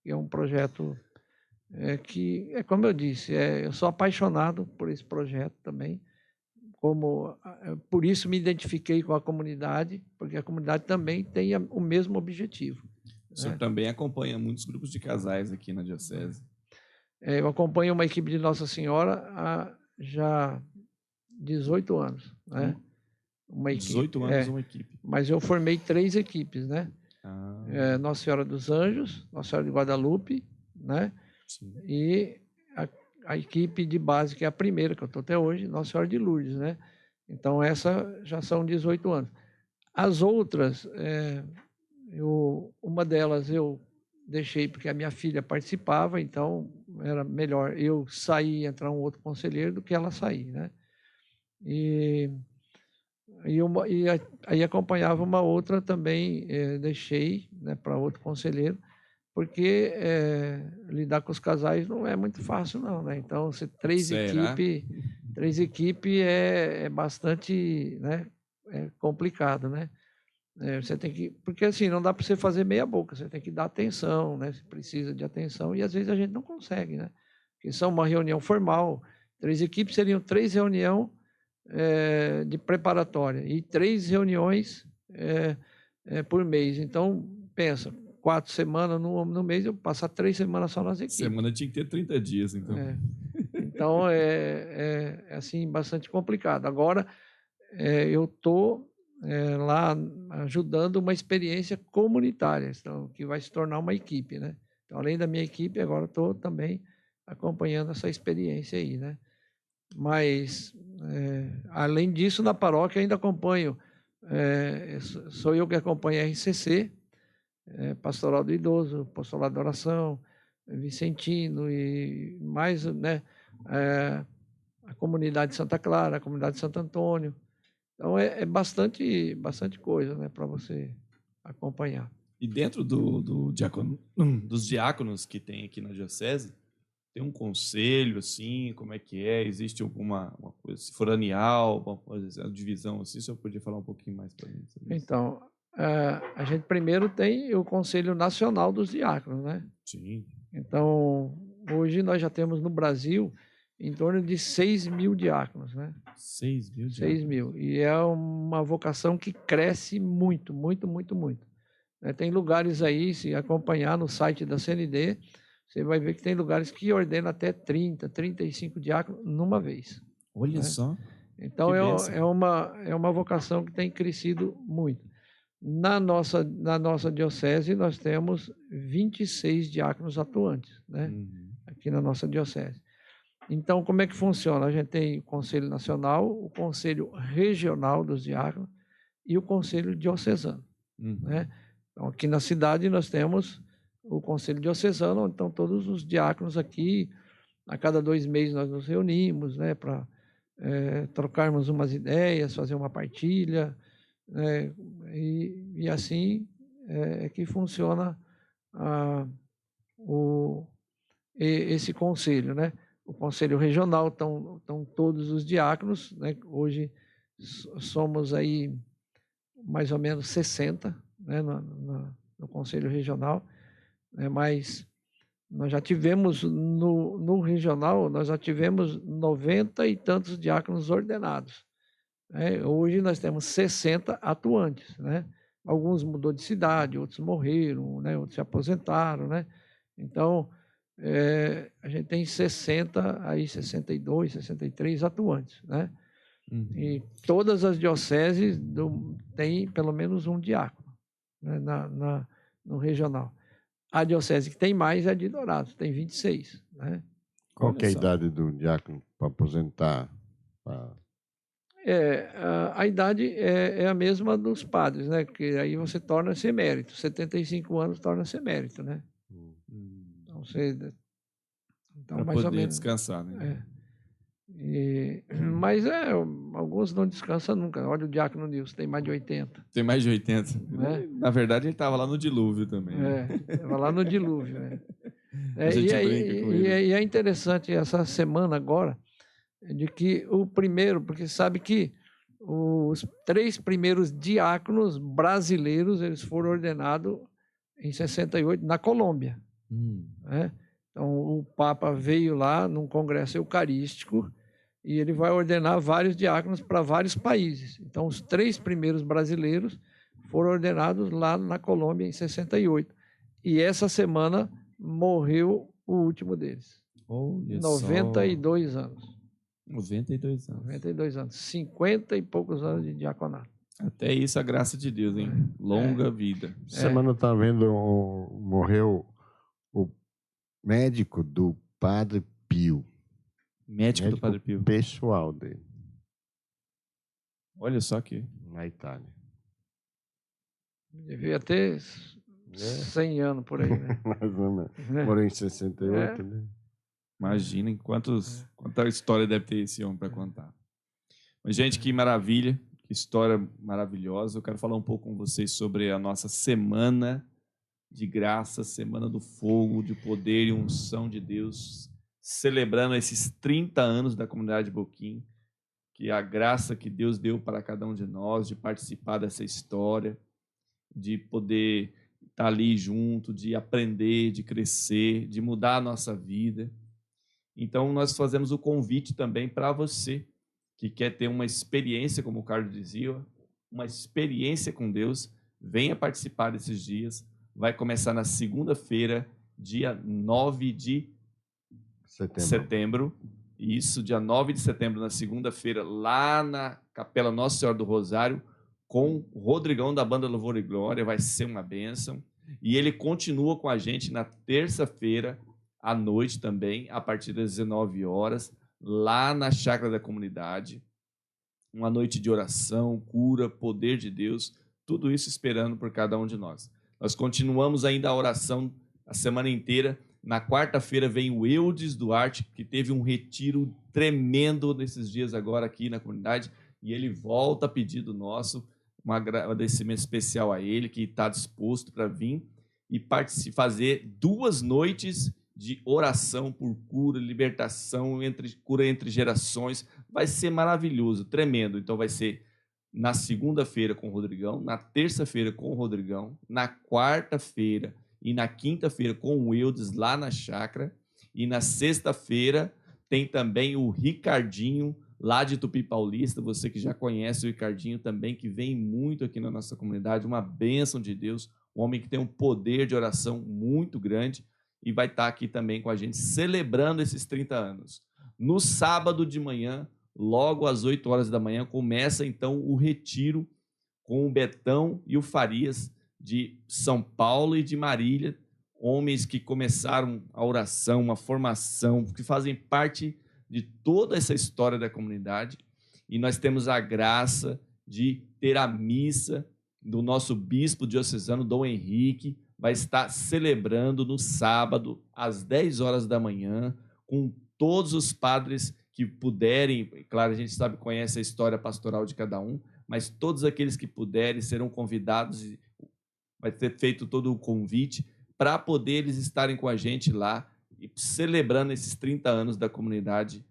Que é um projeto que, como eu disse, eu sou apaixonado por esse projeto também, por isso me identifiquei com a comunidade, porque a comunidade também tem o mesmo objetivo. O senhor né? também acompanha muitos grupos de casais aqui na Diocese. Eu acompanho uma equipe de Nossa Senhora há já 18 anos. Né? Uma equipe. 18 anos uma equipe. Mas eu formei 3 equipes, né? Nossa Senhora dos Anjos, Nossa Senhora de Guadalupe, né? Sim. E a equipe de base, que é a primeira, que eu estou até hoje, Nossa Senhora de Lourdes, né? Então, essa já são 18 anos. As outras, uma delas eu deixei porque a minha filha participava, então era melhor eu sair e entrar um outro conselheiro do que ela sair, né? Aí acompanhava uma outra também, deixei, né, para outro conselheiro, porque lidar com os casais não é muito fácil, não, né? Então, três equipes é bastante, né, complicado, né? Você tem que, porque assim, não dá para você fazer meia boca, você tem que dar atenção, né? Você precisa de atenção e às vezes a gente não consegue, né? Porque são uma reunião formal, 3 equipes seriam 3 reuniões de preparatória e 3 reuniões por mês. Então, pensa, 4 semanas no mês, eu passar 3 semanas só nas equipes. Semana tinha que ter 30 dias, então. Então, assim, bastante complicado. Agora, eu estou lá ajudando uma experiência comunitária, então, que vai se tornar uma equipe, né? Então, além da minha equipe, agora estou também acompanhando essa experiência aí, né? Mas, além disso, na paróquia ainda acompanho, sou eu que acompanho a RCC, Pastoral do Idoso, Apostolado da Oração, Vicentino e mais, né, a comunidade de Santa Clara, a comunidade de Santo Antônio. Então, bastante coisa, né, para você acompanhar. E dentro dos diáconos que tem aqui na Diocese, tem um conselho, assim, como é que é? Existe alguma coisa, se for anual, uma coisa, uma divisão assim, o senhor podia falar um pouquinho mais para mim sobre isso? Então, a gente primeiro tem o Conselho Nacional dos Diáconos, né? Sim. Então, hoje nós já temos no Brasil em torno de 6 mil diáconos, né? 6 mil diáconos? 6 mil. E é uma vocação que cresce muito, muito, muito, muito. Tem lugares aí, se acompanhar no site da CND, você vai ver que tem lugares que ordenam até 30, 35 diáconos numa vez. Olha só. Então, é uma vocação que tem crescido muito. Na nossa diocese, nós temos 26 diáconos atuantes, né? Aqui na nossa diocese. Então, como é que funciona? A gente tem o Conselho Nacional, o Conselho Regional dos Diáconos e o Conselho Diocesano, né? Então, aqui na cidade, nós temos o Conselho Diocesano, onde estão todos os diáconos aqui. A cada 2 meses nós nos reunimos, né, para trocarmos umas ideias, fazer uma partilha, né, e assim é que funciona esse conselho, né? O Conselho Regional estão todos os diáconos, né? Hoje somos aí mais ou menos 60, né, no Conselho Regional, né, mas nós já tivemos no regional, nós já tivemos 90 e tantos diáconos ordenados, né? Hoje nós temos 60 atuantes, né? Alguns mudou de cidade, outros morreram, né? Outros se aposentaram, né? Então, a gente tem 62, 63 atuantes, né? E todas as dioceses têm pelo menos um diácono, né, no regional. A diocese que tem mais é a de Dourados, tem 26, né? Qual que é a Olha só. idade do diácono para aposentar? A idade é a mesma dos padres, né? Porque aí você torna-se emérito. 75 anos torna-se emérito, né? Então, Para mais ou poder menos. descansar, né? Mas alguns não descansam nunca. Olha o diácono Nilson, tem mais de 80. Tem mais de 80. Né? Na verdade, ele estava lá no dilúvio também. Né? Estava lá no dilúvio. A gente brinca com ele. E é interessante essa semana agora, de que o primeiro, porque sabe que os 3 primeiros diáconos brasileiros, eles foram ordenados em 68 na Colômbia. Né? Então, o Papa veio lá num congresso eucarístico e ele vai ordenar vários diáconos para vários países. Então, os 3 primeiros brasileiros foram ordenados lá na Colômbia em 68. E essa semana morreu o último deles. Olha 92 anos. 92 anos. 92 anos. 50 e poucos anos de diaconato. Até isso a graça de Deus, hein? Longa vida. Semana eu estava vendo, morreu o médico do Padre Pio. Médico do Padre Pio. Pessoal dele. Olha só aqui. Na Itália. Devia ter 100 anos por aí, né? Mais ou menos. Morreu em 68, né? Imaginem quanta história deve ter esse homem para contar. Mas, gente, que maravilha, que história maravilhosa. Eu quero falar um pouco com vocês sobre a nossa semana de graça, semana do fogo, de poder e unção de Deus, celebrando esses 30 anos da comunidade Boquim, que a graça que Deus deu para cada um de nós, de participar dessa história, de poder estar ali junto, de aprender, de crescer, de mudar a nossa vida. Então, nós fazemos o convite também para você que quer ter uma experiência, como o Carlos dizia, uma experiência com Deus, venha participar desses dias. Vai começar na segunda-feira, dia 9 de setembro. Isso, dia 9 de setembro, na segunda-feira, lá na Capela Nossa Senhora do Rosário, com o Rodrigão da Banda Louvor e Glória. Vai ser uma bênção. E ele continua com a gente na terça-feira, à noite também, a partir das 19 horas, lá na Chácara da Comunidade. Uma noite de oração, cura, poder de Deus, tudo isso esperando por cada um de nós. Nós continuamos ainda a oração a semana inteira. Na quarta-feira vem o Eudes Duarte, que teve um retiro tremendo nesses dias agora aqui na comunidade, e ele volta a pedido nosso, um agradecimento especial a ele, que está disposto para vir e fazer 2 noites de oração por cura, libertação, cura entre gerações. Vai ser maravilhoso, tremendo. Então vai ser na segunda-feira com o Rodrigão, na terça-feira com o Rodrigão, na quarta-feira e na quinta-feira com o Eudes lá na chácara, e na sexta-feira tem também o Ricardinho lá de Tupi Paulista, você que já conhece o Ricardinho também, que vem muito aqui na nossa comunidade, uma bênção de Deus, um homem que tem um poder de oração muito grande, e vai estar aqui também com a gente, celebrando esses 30 anos. No sábado de manhã, logo às 8 horas da manhã, começa então o retiro com o Betão e o Farias, de São Paulo e de Marília, homens que começaram a oração, uma formação, que fazem parte de toda essa história da comunidade. E nós temos a graça de ter a missa do nosso bispo diocesano, Dom Henrique, vai estar celebrando no sábado, às 10 horas da manhã, com todos os padres que puderem. Claro, a gente sabe, conhece a história pastoral de cada um, mas todos aqueles que puderem serão convidados, vai ter feito todo o convite para poder eles estarem com a gente lá e celebrando esses 30 anos da comunidade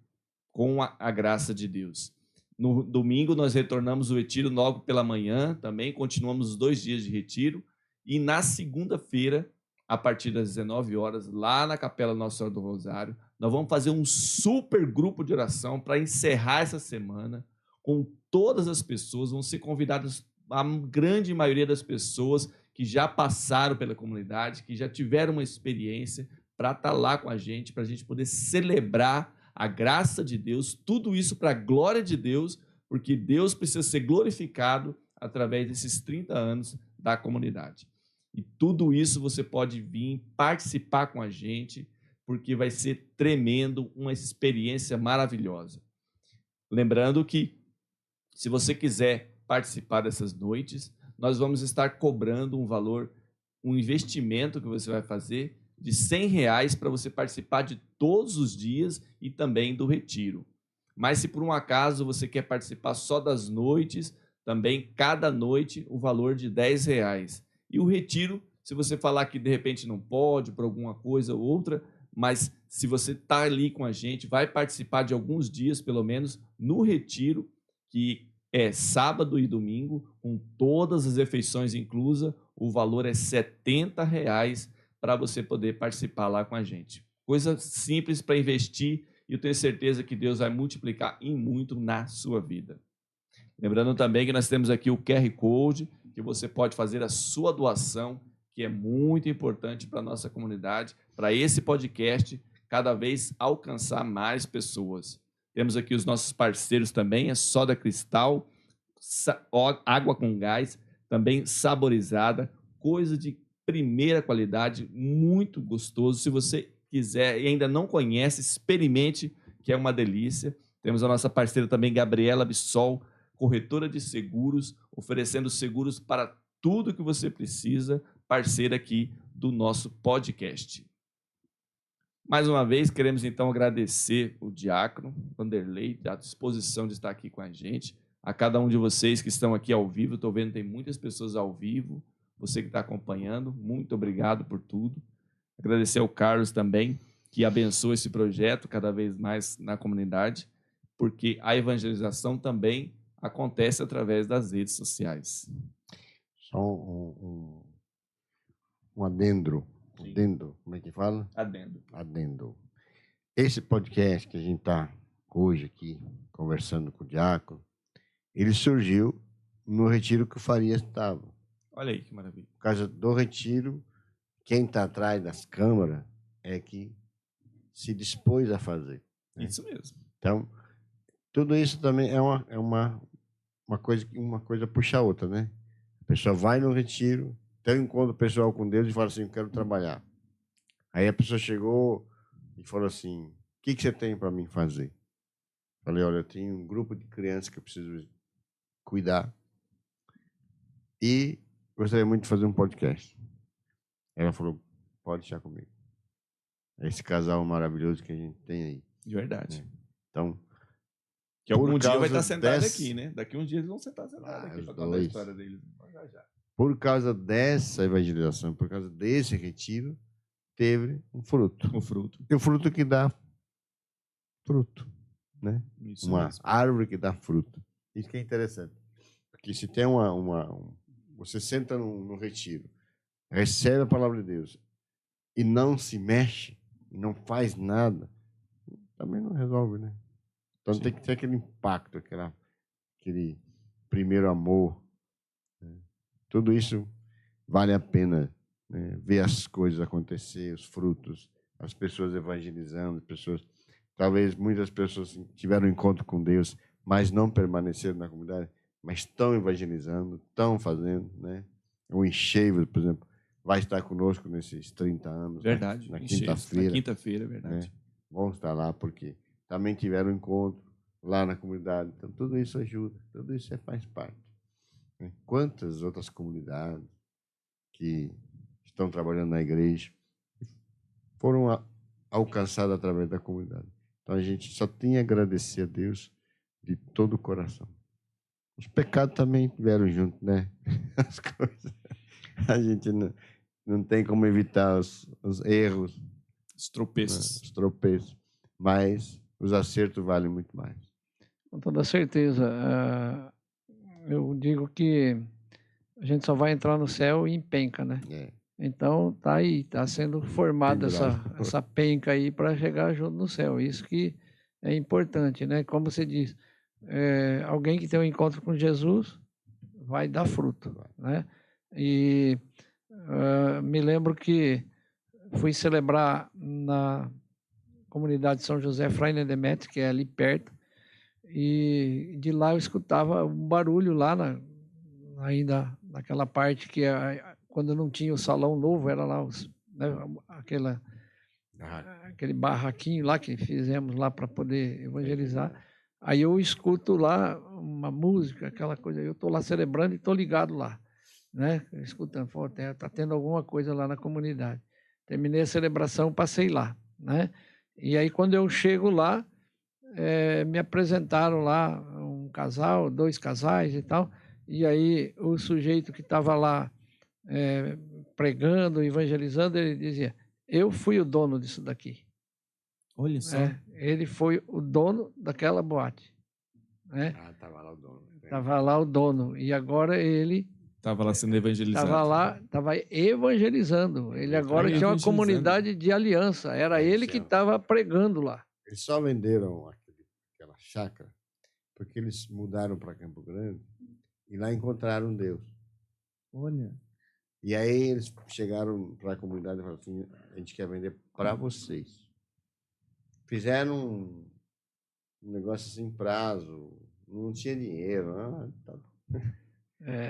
com a graça de Deus. No domingo nós retornamos o retiro logo pela manhã, também continuamos os 2 dias de retiro, e na segunda-feira, a partir das 19 horas, lá na Capela Nossa Senhora do Rosário, nós vamos fazer um super grupo de oração para encerrar essa semana com todas as pessoas. Vão ser convidadas a grande maioria das pessoas que já passaram pela comunidade, que já tiveram uma experiência, para estar lá com a gente poder celebrar a graça de Deus, tudo isso para a glória de Deus, porque Deus precisa ser glorificado através desses 30 anos da comunidade. E tudo isso você pode vir participar com a gente, porque vai ser tremendo, uma experiência maravilhosa. Lembrando que, se você quiser participar dessas noites, nós vamos estar cobrando um valor, um investimento que você vai fazer de R$100 para você participar de todos os dias e também do retiro. Mas se por um acaso você quer participar só das noites, também cada noite o valor de R$10. E o retiro, se você falar que de repente não pode, por alguma coisa ou outra, mas se você está ali com a gente, vai participar de alguns dias, pelo menos, no retiro, que é sábado e domingo, com todas as refeições inclusas, o valor é R$70 para você poder participar lá com a gente. Coisa simples para investir, e eu tenho certeza que Deus vai multiplicar em muito na sua vida. Lembrando também que nós temos aqui o QR Code, que você pode fazer a sua doação, que é muito importante para a nossa comunidade, para esse podcast cada vez alcançar mais pessoas. Temos aqui os nossos parceiros também, a Soda Cristal, água com gás, também saborizada, coisa de primeira qualidade, muito gostoso. Se você quiser e ainda não conhece, experimente, que é uma delícia. Temos a nossa parceira também, Gabriela Bissol, corretora de seguros, oferecendo seguros para tudo que você precisa, parceira aqui do nosso podcast. Mais uma vez, queremos então agradecer o diácono Vanderlei, à disposição de estar aqui com a gente, a cada um de vocês que estão aqui ao vivo. Estou vendo que tem muitas pessoas ao vivo, você que está acompanhando, muito obrigado por tudo. Agradecer ao Carlos também, que abençoa esse projeto cada vez mais na comunidade, porque a evangelização também acontece através das redes sociais. Só um adendo. Adendo, como é que fala? Adendo. Adendo. Esse podcast que a gente está hoje aqui conversando com o diácono, ele surgiu no retiro que o Farias estava. Olha aí que maravilha. Por causa do retiro, quem está atrás das câmeras é que se dispôs a fazer. Né? Isso mesmo. Então, tudo isso também é uma coisa puxa a outra, né? A pessoa vai no retiro, tem um encontro pessoal com Deus e fala assim, eu quero trabalhar. Aí a pessoa chegou e falou assim, o que você tem para mim fazer? Falei, olha, eu tenho um grupo de crianças que eu preciso cuidar e gostaria muito de fazer um podcast. Ela falou, pode deixar comigo. Esse casal maravilhoso que a gente tem aí. De verdade. Né? Então, que algum dia vai estar sentado dessa... aqui, né? Daqui uns dias eles vão sentar sentado aqui para contar a história deles. Já. Por causa dessa evangelização, por causa desse retiro, teve um fruto. O fruto. E o fruto que dá fruto, né? Isso uma mesmo. árvore que dá fruto. Isso que é interessante. Porque se tem você senta no retiro, recebe a palavra de Deus e não se mexe, e não faz nada, também não resolve, né? Então tem que ter aquele impacto, aquele primeiro amor. Né? Tudo isso vale a pena, né? Ver as coisas acontecer, os frutos, as pessoas evangelizando, talvez muitas pessoas tiveram um encontro com Deus, mas não permaneceram na comunidade, mas estão evangelizando, estão fazendo, né? O Encheivas, por exemplo, vai estar conosco nesses 30 anos. Verdade. Na quinta-feira. Na quinta-feira, verdade. Né? Vão estar lá porque também tiveram um encontro lá na comunidade. Então, tudo isso ajuda, tudo isso faz parte. Né? Quantas outras comunidades que estão trabalhando na igreja foram alcançadas através da comunidade. Então, a gente só tem a agradecer a Deus de todo o coração. Os pecados também vieram junto, né? As coisas. A gente não tem como evitar os erros, os tropeços. Né? Os tropeços. Mas os acertos valem muito mais. Com toda certeza. Eu digo que a gente só vai entrar no céu em penca, né? É. Então, tá aí, tá sendo formada essa penca aí para chegar junto no céu. Isso que é importante, né? Como você diz, alguém que tem um encontro com Jesus vai dar fruto, né? E me lembro que fui celebrar na comunidade de São José Fraile Demetrio, que é ali perto, e de lá eu escutava um barulho lá ainda naquela parte que quando não tinha o salão novo, era lá né, aquele barraquinho lá que fizemos lá para poder evangelizar. Aí eu escuto lá uma música, aquela coisa, eu estou lá celebrando e estou ligado lá, né? Escutando, está tendo alguma coisa lá na comunidade. Terminei a celebração, passei lá, né? E aí quando eu chego lá, me apresentaram lá um casal, 2 casais e tal, e aí o sujeito que estava lá pregando, evangelizando, ele dizia, eu fui o dono disso daqui. Olha só. Ele foi o dono daquela boate. Né? Estava lá o dono. Estava lá o dono. E agora ele... Estava lá sendo evangelizado. Estava lá, estava evangelizando. Ele agora tinha uma comunidade de aliança. Era ele que estava pregando lá. Eles só venderam aquela chácara porque eles mudaram para Campo Grande e lá encontraram Deus. Olha. E aí eles chegaram para a comunidade e falaram assim, a gente quer vender para vocês. Fizeram um negócio assim, prazo, não tinha dinheiro.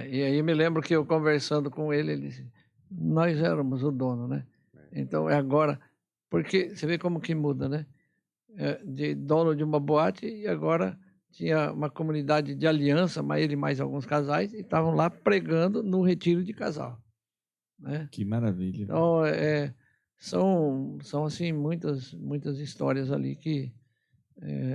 E aí me lembro que eu conversando com ele, ele disse, nós éramos o dono, né? Então é agora, porque você vê como que muda, né? De dono de uma boate e agora tinha uma comunidade de aliança, mas ele mais alguns casais, e estavam lá pregando no retiro de casal. Né? Que maravilha. Então, são assim, muitas histórias ali que,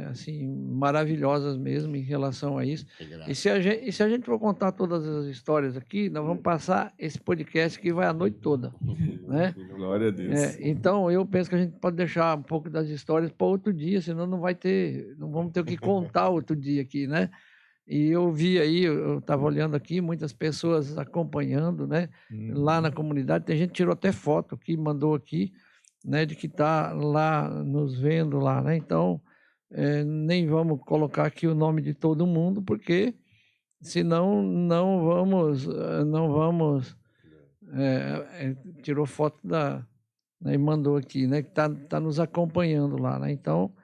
assim, maravilhosas mesmo em relação a isso. E se a gente for contar todas as histórias aqui, nós vamos passar esse podcast que vai a noite toda. Né? Glória a Deus. Então, eu penso que a gente pode deixar um pouco das histórias para outro dia, senão não vamos ter o que contar outro dia aqui, né? E eu vi aí, eu estava olhando aqui, muitas pessoas acompanhando, né? Lá na comunidade, tem gente que tirou até foto aqui, mandou aqui, né? De que está lá nos vendo lá, né? Então, nem vamos colocar aqui o nome de todo mundo, porque senão não vamos tirou foto né, e mandou aqui, né? Que tá nos acompanhando lá, né? Então,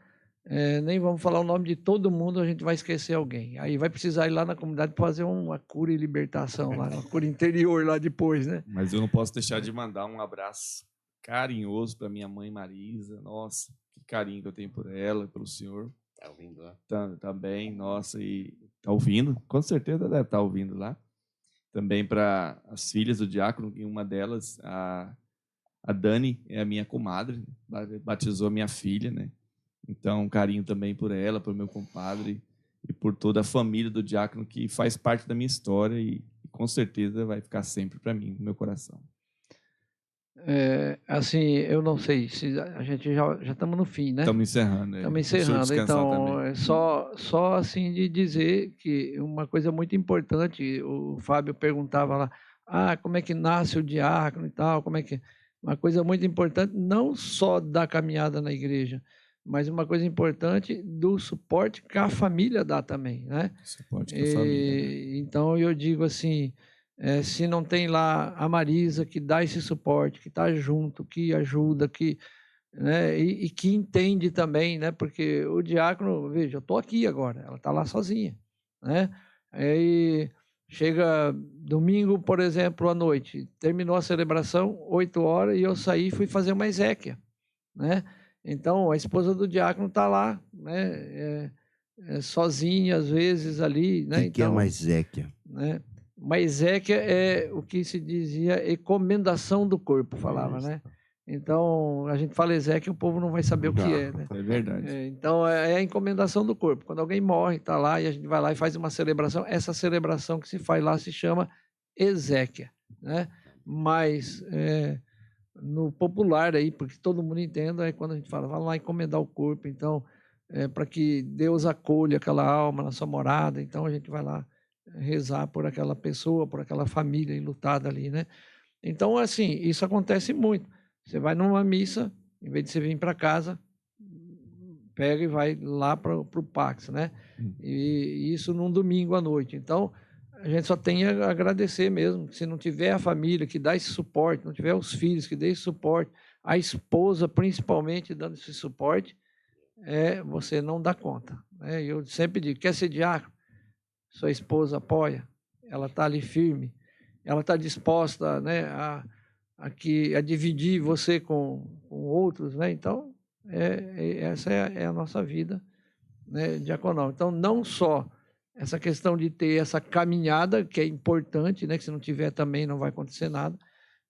nem vamos falar o nome de todo mundo, a gente vai esquecer alguém. Aí vai precisar ir lá na comunidade para fazer uma cura e libertação lá, uma cura interior lá depois, né? Mas eu não posso deixar de mandar um abraço carinhoso para minha mãe Marisa. Nossa, que carinho que eu tenho por ela, pelo senhor. Tá ouvindo lá? Tá bem, nossa, e tá ouvindo? Com certeza deve estar ouvindo lá. Também para as filhas do diácono, e uma delas, a Dani, é a minha comadre, batizou a minha filha, né? Então, um carinho também por ela, por meu compadre e por toda a família do diácono que faz parte da minha história e com certeza vai ficar sempre para mim, no meu coração. Assim, eu não sei se a gente já estamos no fim, né? Estamos encerrando. Estamos encerrando, então é só assim de dizer que uma coisa muito importante, o Fábio perguntava lá, como é que nasce o diácono e tal, como é que... Uma coisa muito importante, não só da caminhada na igreja, mas uma coisa importante do suporte que a família dá também, né? Suporte que a família, né? Então eu digo assim, se não tem lá a Marisa que dá esse suporte, que está junto, que ajuda, né, e que entende também, né? Porque o diácono, veja, eu estou aqui agora, ela está lá sozinha, né? Aí chega domingo, por exemplo, à noite, terminou a celebração, 8 horas, e eu saí e fui fazer uma exéquia, né? Então, a esposa do diácono está lá, né? Sozinha, às vezes, ali. Né? O que é uma exéquia? Né? Uma exéquia é o que se dizia encomendação do corpo, falava, né? Então, a gente fala exéquia, o povo não vai saber o que é, né? É verdade. Então, é a encomendação do corpo. Quando alguém morre, está lá, e a gente vai lá e faz uma celebração. Essa celebração que se faz lá se chama exéquia, né? Mas... no popular aí, porque todo mundo entenda, é quando a gente fala, vai lá encomendar o corpo, então, para que Deus acolha aquela alma na sua morada, então a gente vai lá rezar por aquela pessoa, por aquela família enlutada ali, né? Então, assim, isso acontece muito. Você vai numa missa, em vez de você vir para casa, pega e vai lá para o Pax, né? E isso num domingo à noite. Então, a gente só tem a agradecer mesmo. Se não tiver a família que dá esse suporte, não tiver os filhos que dê esse suporte, a esposa principalmente dando esse suporte, você não dá conta. Né? Eu sempre digo, quer ser diácono? Sua esposa apoia, ela está ali firme. ela está disposta, né, a dividir você com outros, né? Então, essa é a nossa vida, né, diaconal. Então, não só essa questão de ter essa caminhada, que é importante, né, que se não tiver também não vai acontecer nada,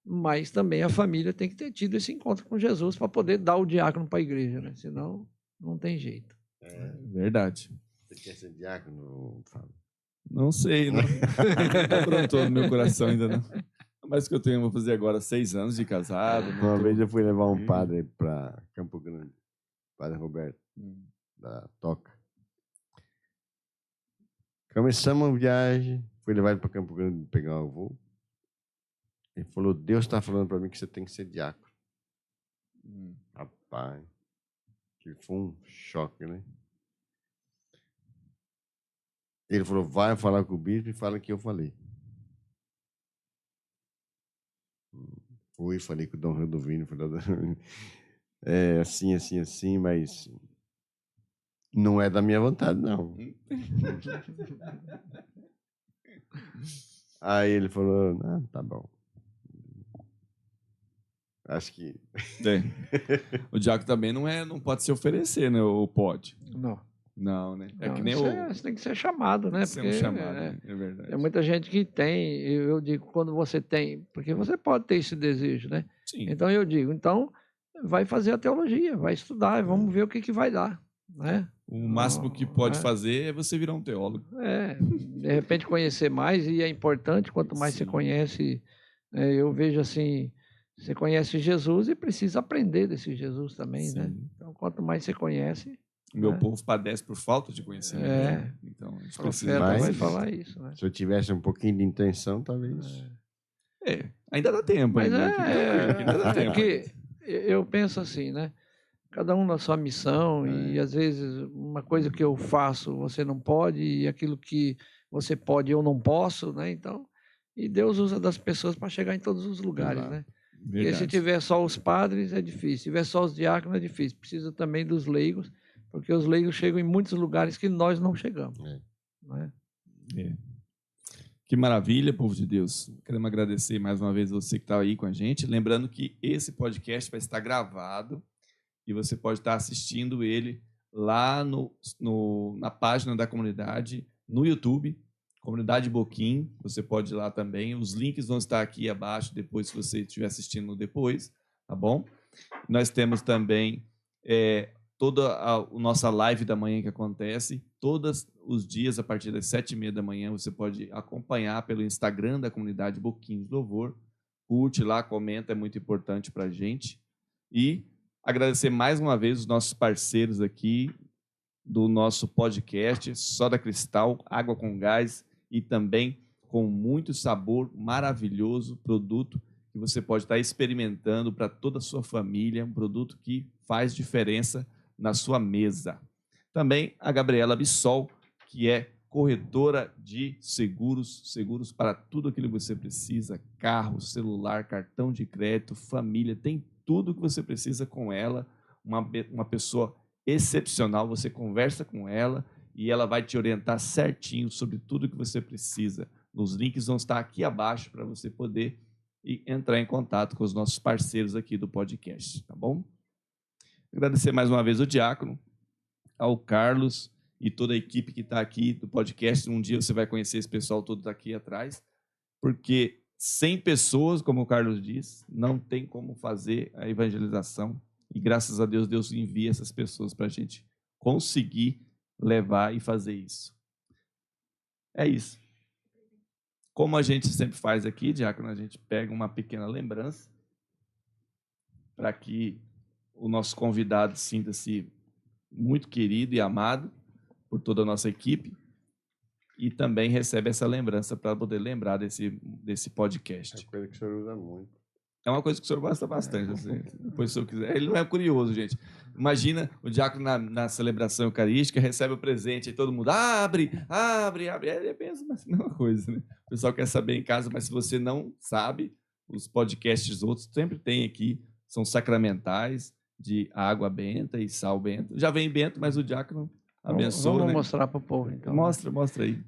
mas também a família tem que ter tido esse encontro com Jesus para poder dar o diácono para a igreja, né? Senão não tem jeito. Verdade. Você quer ser diácono, Fábio? Não sei, não. Não aprontou no meu coração ainda, não. Mas que eu tenho, vou fazer agora 6 anos de casado. Uma vez eu fui levar um padre para Campo Grande, Padre Roberto, da Toca. Começamos a viagem, fui levar ele para Campo Grande pegar o voo. Ele falou, Deus está falando para mim que você tem que ser diácono. Rapaz, que foi um choque, né? Ele falou, vai falar com o bispo e fala que eu falei. Fui, falei com o Dom Rodovino, assim, mas não é da minha vontade, não. Aí ele falou, não, tá bom. Acho que... O diácono também não pode se oferecer, né? Ou pode? Não, né? Não, que nem você tem que ser chamado, né? Ser um chamado, né? É verdade. É muita gente que tem, eu digo, quando você tem, porque você pode ter esse desejo, né? Sim. Então eu digo, então vai fazer a teologia, vai estudar, vamos ver o que vai dar, né? O máximo que pode fazer é você virar um teólogo. De repente conhecer mais, e é importante, quanto mais você conhece, eu vejo assim, você conhece Jesus e precisa aprender desse Jesus também, né? Então quanto mais você conhece... O meu povo padece por falta de conhecimento. Então, a gente precisa mais. Vai falar isso, né? Se eu tivesse um pouquinho de intenção, talvez. Ainda dá tempo. Mas ainda dá tempo. Porque eu penso assim, né? Cada um na sua missão, e às vezes uma coisa que eu faço você não pode, e aquilo que você pode eu não posso, né? Então, e Deus usa das pessoas para chegar em todos os lugares, né? Verdade. E se tiver só os padres é difícil, se tiver só os diáconos é difícil, precisa também dos leigos, porque os leigos chegam em muitos lugares que nós não chegamos. Né? Que maravilha, povo de Deus. Queremos agradecer mais uma vez você que está aí com a gente. Lembrando que esse podcast vai estar gravado e você pode estar assistindo ele lá na página da comunidade, no YouTube, Comunidade Boquim. Você pode ir lá também. Os links vão estar aqui abaixo depois, se você estiver assistindo depois, tá bom? Nós temos também... toda a nossa live da manhã que acontece, todos os dias, a partir das 7h30 da manhã, você pode acompanhar pelo Instagram da comunidade Boquim de Louvor. Curte lá, comenta, é muito importante para a gente. E agradecer mais uma vez os nossos parceiros aqui do nosso podcast, Soda Cristal, água com gás e também com muito sabor, maravilhoso produto que você pode estar experimentando para toda a sua família, um produto que faz diferença na sua mesa. Também a Gabriela Bissol, que é corretora de seguros para tudo aquilo que você precisa, carro, celular, cartão de crédito, família, tem tudo que você precisa com ela, uma pessoa excepcional, você conversa com ela e ela vai te orientar certinho sobre tudo que você precisa. Os links vão estar aqui abaixo para você poder entrar em contato com os nossos parceiros aqui do podcast, tá bom? Agradecer mais uma vez ao Diácono, ao Carlos e toda a equipe que está aqui do podcast. Um dia você vai conhecer esse pessoal todo aqui atrás, porque sem pessoas, como o Carlos diz, não tem como fazer a evangelização. E graças a Deus, Deus envia essas pessoas para a gente conseguir levar e fazer isso. É isso. Como a gente sempre faz aqui, Diácono, a gente pega uma pequena lembrança para que o nosso convidado sinta-se muito querido e amado por toda a nossa equipe e também recebe essa lembrança para poder lembrar desse podcast. É uma coisa que o senhor usa muito. É uma coisa que o senhor gosta bastante. Assim. Depois, se o senhor quiser. Ele não é curioso, gente. Imagina o diácono na celebração eucarística, recebe o presente e todo mundo abre. É mesmo a mesma coisa, né? O pessoal quer saber em casa, mas se você não sabe, os podcasts outros sempre tem aqui, são sacramentais, de água benta e sal bento. Já vem bento, mas o diácono abençoa. Vamos né? mostrar para o povo, então. Mostra aí.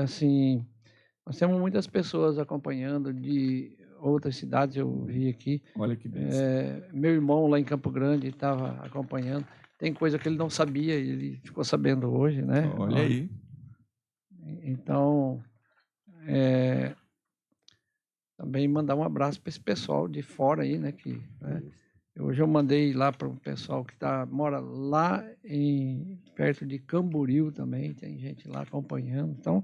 Assim, Nós temos muitas pessoas acompanhando de outras cidades, eu vi aqui. Olha que bênção. Meu irmão lá em Campo Grande estava acompanhando. Tem coisa que ele não sabia e ele ficou sabendo hoje, né? Olha aí. Então, também mandar um abraço para esse pessoal de fora aí, né? Hoje eu mandei lá para um pessoal que mora lá perto de Camboriú também, tem gente lá acompanhando. Então,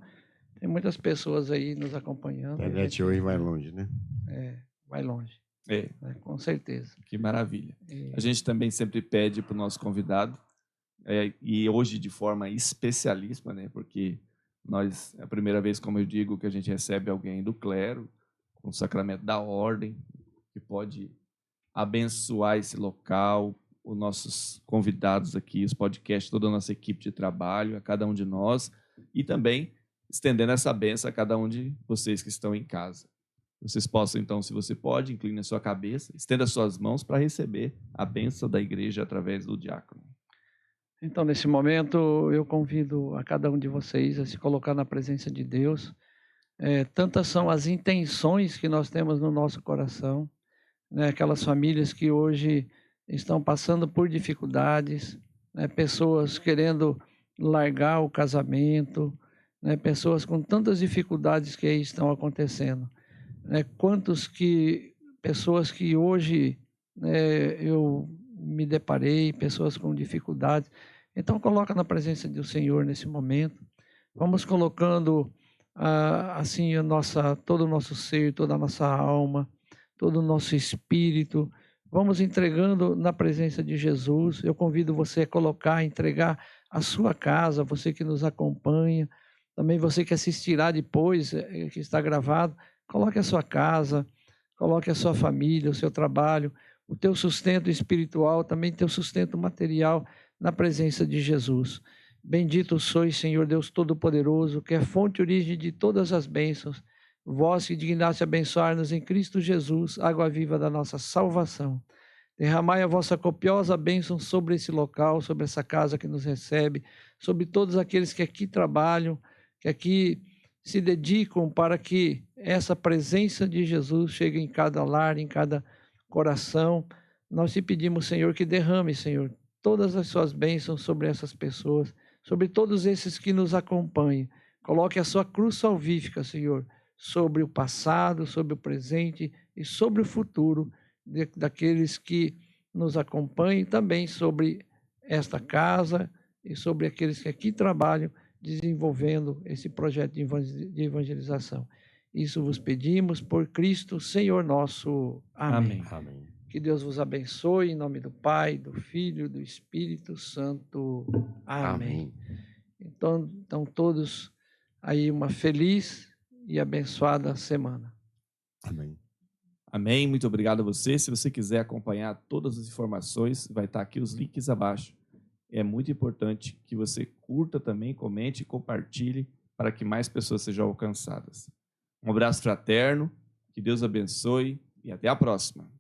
tem muitas pessoas aí nos acompanhando. A internet hoje vai longe, né? Vai longe. É. Né? Com certeza. Que maravilha. A gente também sempre pede para o nosso convidado, e hoje de forma especialíssima, né? Porque é a primeira vez, como eu digo, que a gente recebe alguém do clero, com o sacramento da ordem, que pode abençoar esse local, os nossos convidados aqui, os podcasts, toda a nossa equipe de trabalho, a cada um de nós, e também estendendo essa bênção a cada um de vocês que estão em casa. Vocês possam, então, se você pode, incline a sua cabeça, estenda suas mãos para receber a bênção da igreja através do diácono. Então, nesse momento, eu convido a cada um de vocês a se colocar na presença de Deus. Tantas são as intenções que nós temos no nosso coração, né? Aquelas famílias que hoje estão passando por dificuldades, né? Pessoas querendo largar o casamento, né? Pessoas com tantas dificuldades que aí estão acontecendo. Né? Pessoas que hoje, né, eu me deparei, pessoas com dificuldades. Então, coloca na presença do Senhor nesse momento. Vamos colocando assim todo o nosso ser, toda a nossa alma, todo o nosso espírito. Vamos entregando na presença de Jesus. Eu convido você a entregar a sua casa, você que nos acompanha, também você que assistirá depois, que está gravado. Coloque a sua casa, coloque a sua família, o seu trabalho, o teu sustento espiritual, também teu sustento material na presença de Jesus. Bendito sois, Senhor Deus Todo-Poderoso, que é fonte e origem de todas as bênçãos. Vós que dignaste abençoar-nos em Cristo Jesus, água viva da nossa salvação. Derramai a vossa copiosa bênção sobre esse local, sobre essa casa que nos recebe, sobre todos aqueles que aqui trabalham, que aqui se dedicam para que essa presença de Jesus chegue em cada lar, em cada coração. Nós te pedimos, Senhor, que derrame, Senhor, todas as suas bênçãos sobre essas pessoas, sobre todos esses que nos acompanham. Coloque a sua cruz salvífica, Senhor, sobre o passado, sobre o presente e sobre o futuro daqueles que nos acompanham, também sobre esta casa e sobre aqueles que aqui trabalham, desenvolvendo esse projeto de evangelização. Isso vos pedimos por Cristo, Senhor nosso. Amém. Amém. Que Deus vos abençoe, em nome do Pai, do Filho e do Espírito Santo. Amém. Então, todos aí uma feliz e abençoada semana. Amém. Amém. Muito obrigado a você. Se você quiser acompanhar todas as informações, vai estar aqui os links abaixo. É muito importante que você curta também, comente e compartilhe para que mais pessoas sejam alcançadas. Um abraço fraterno, que Deus abençoe e até a próxima.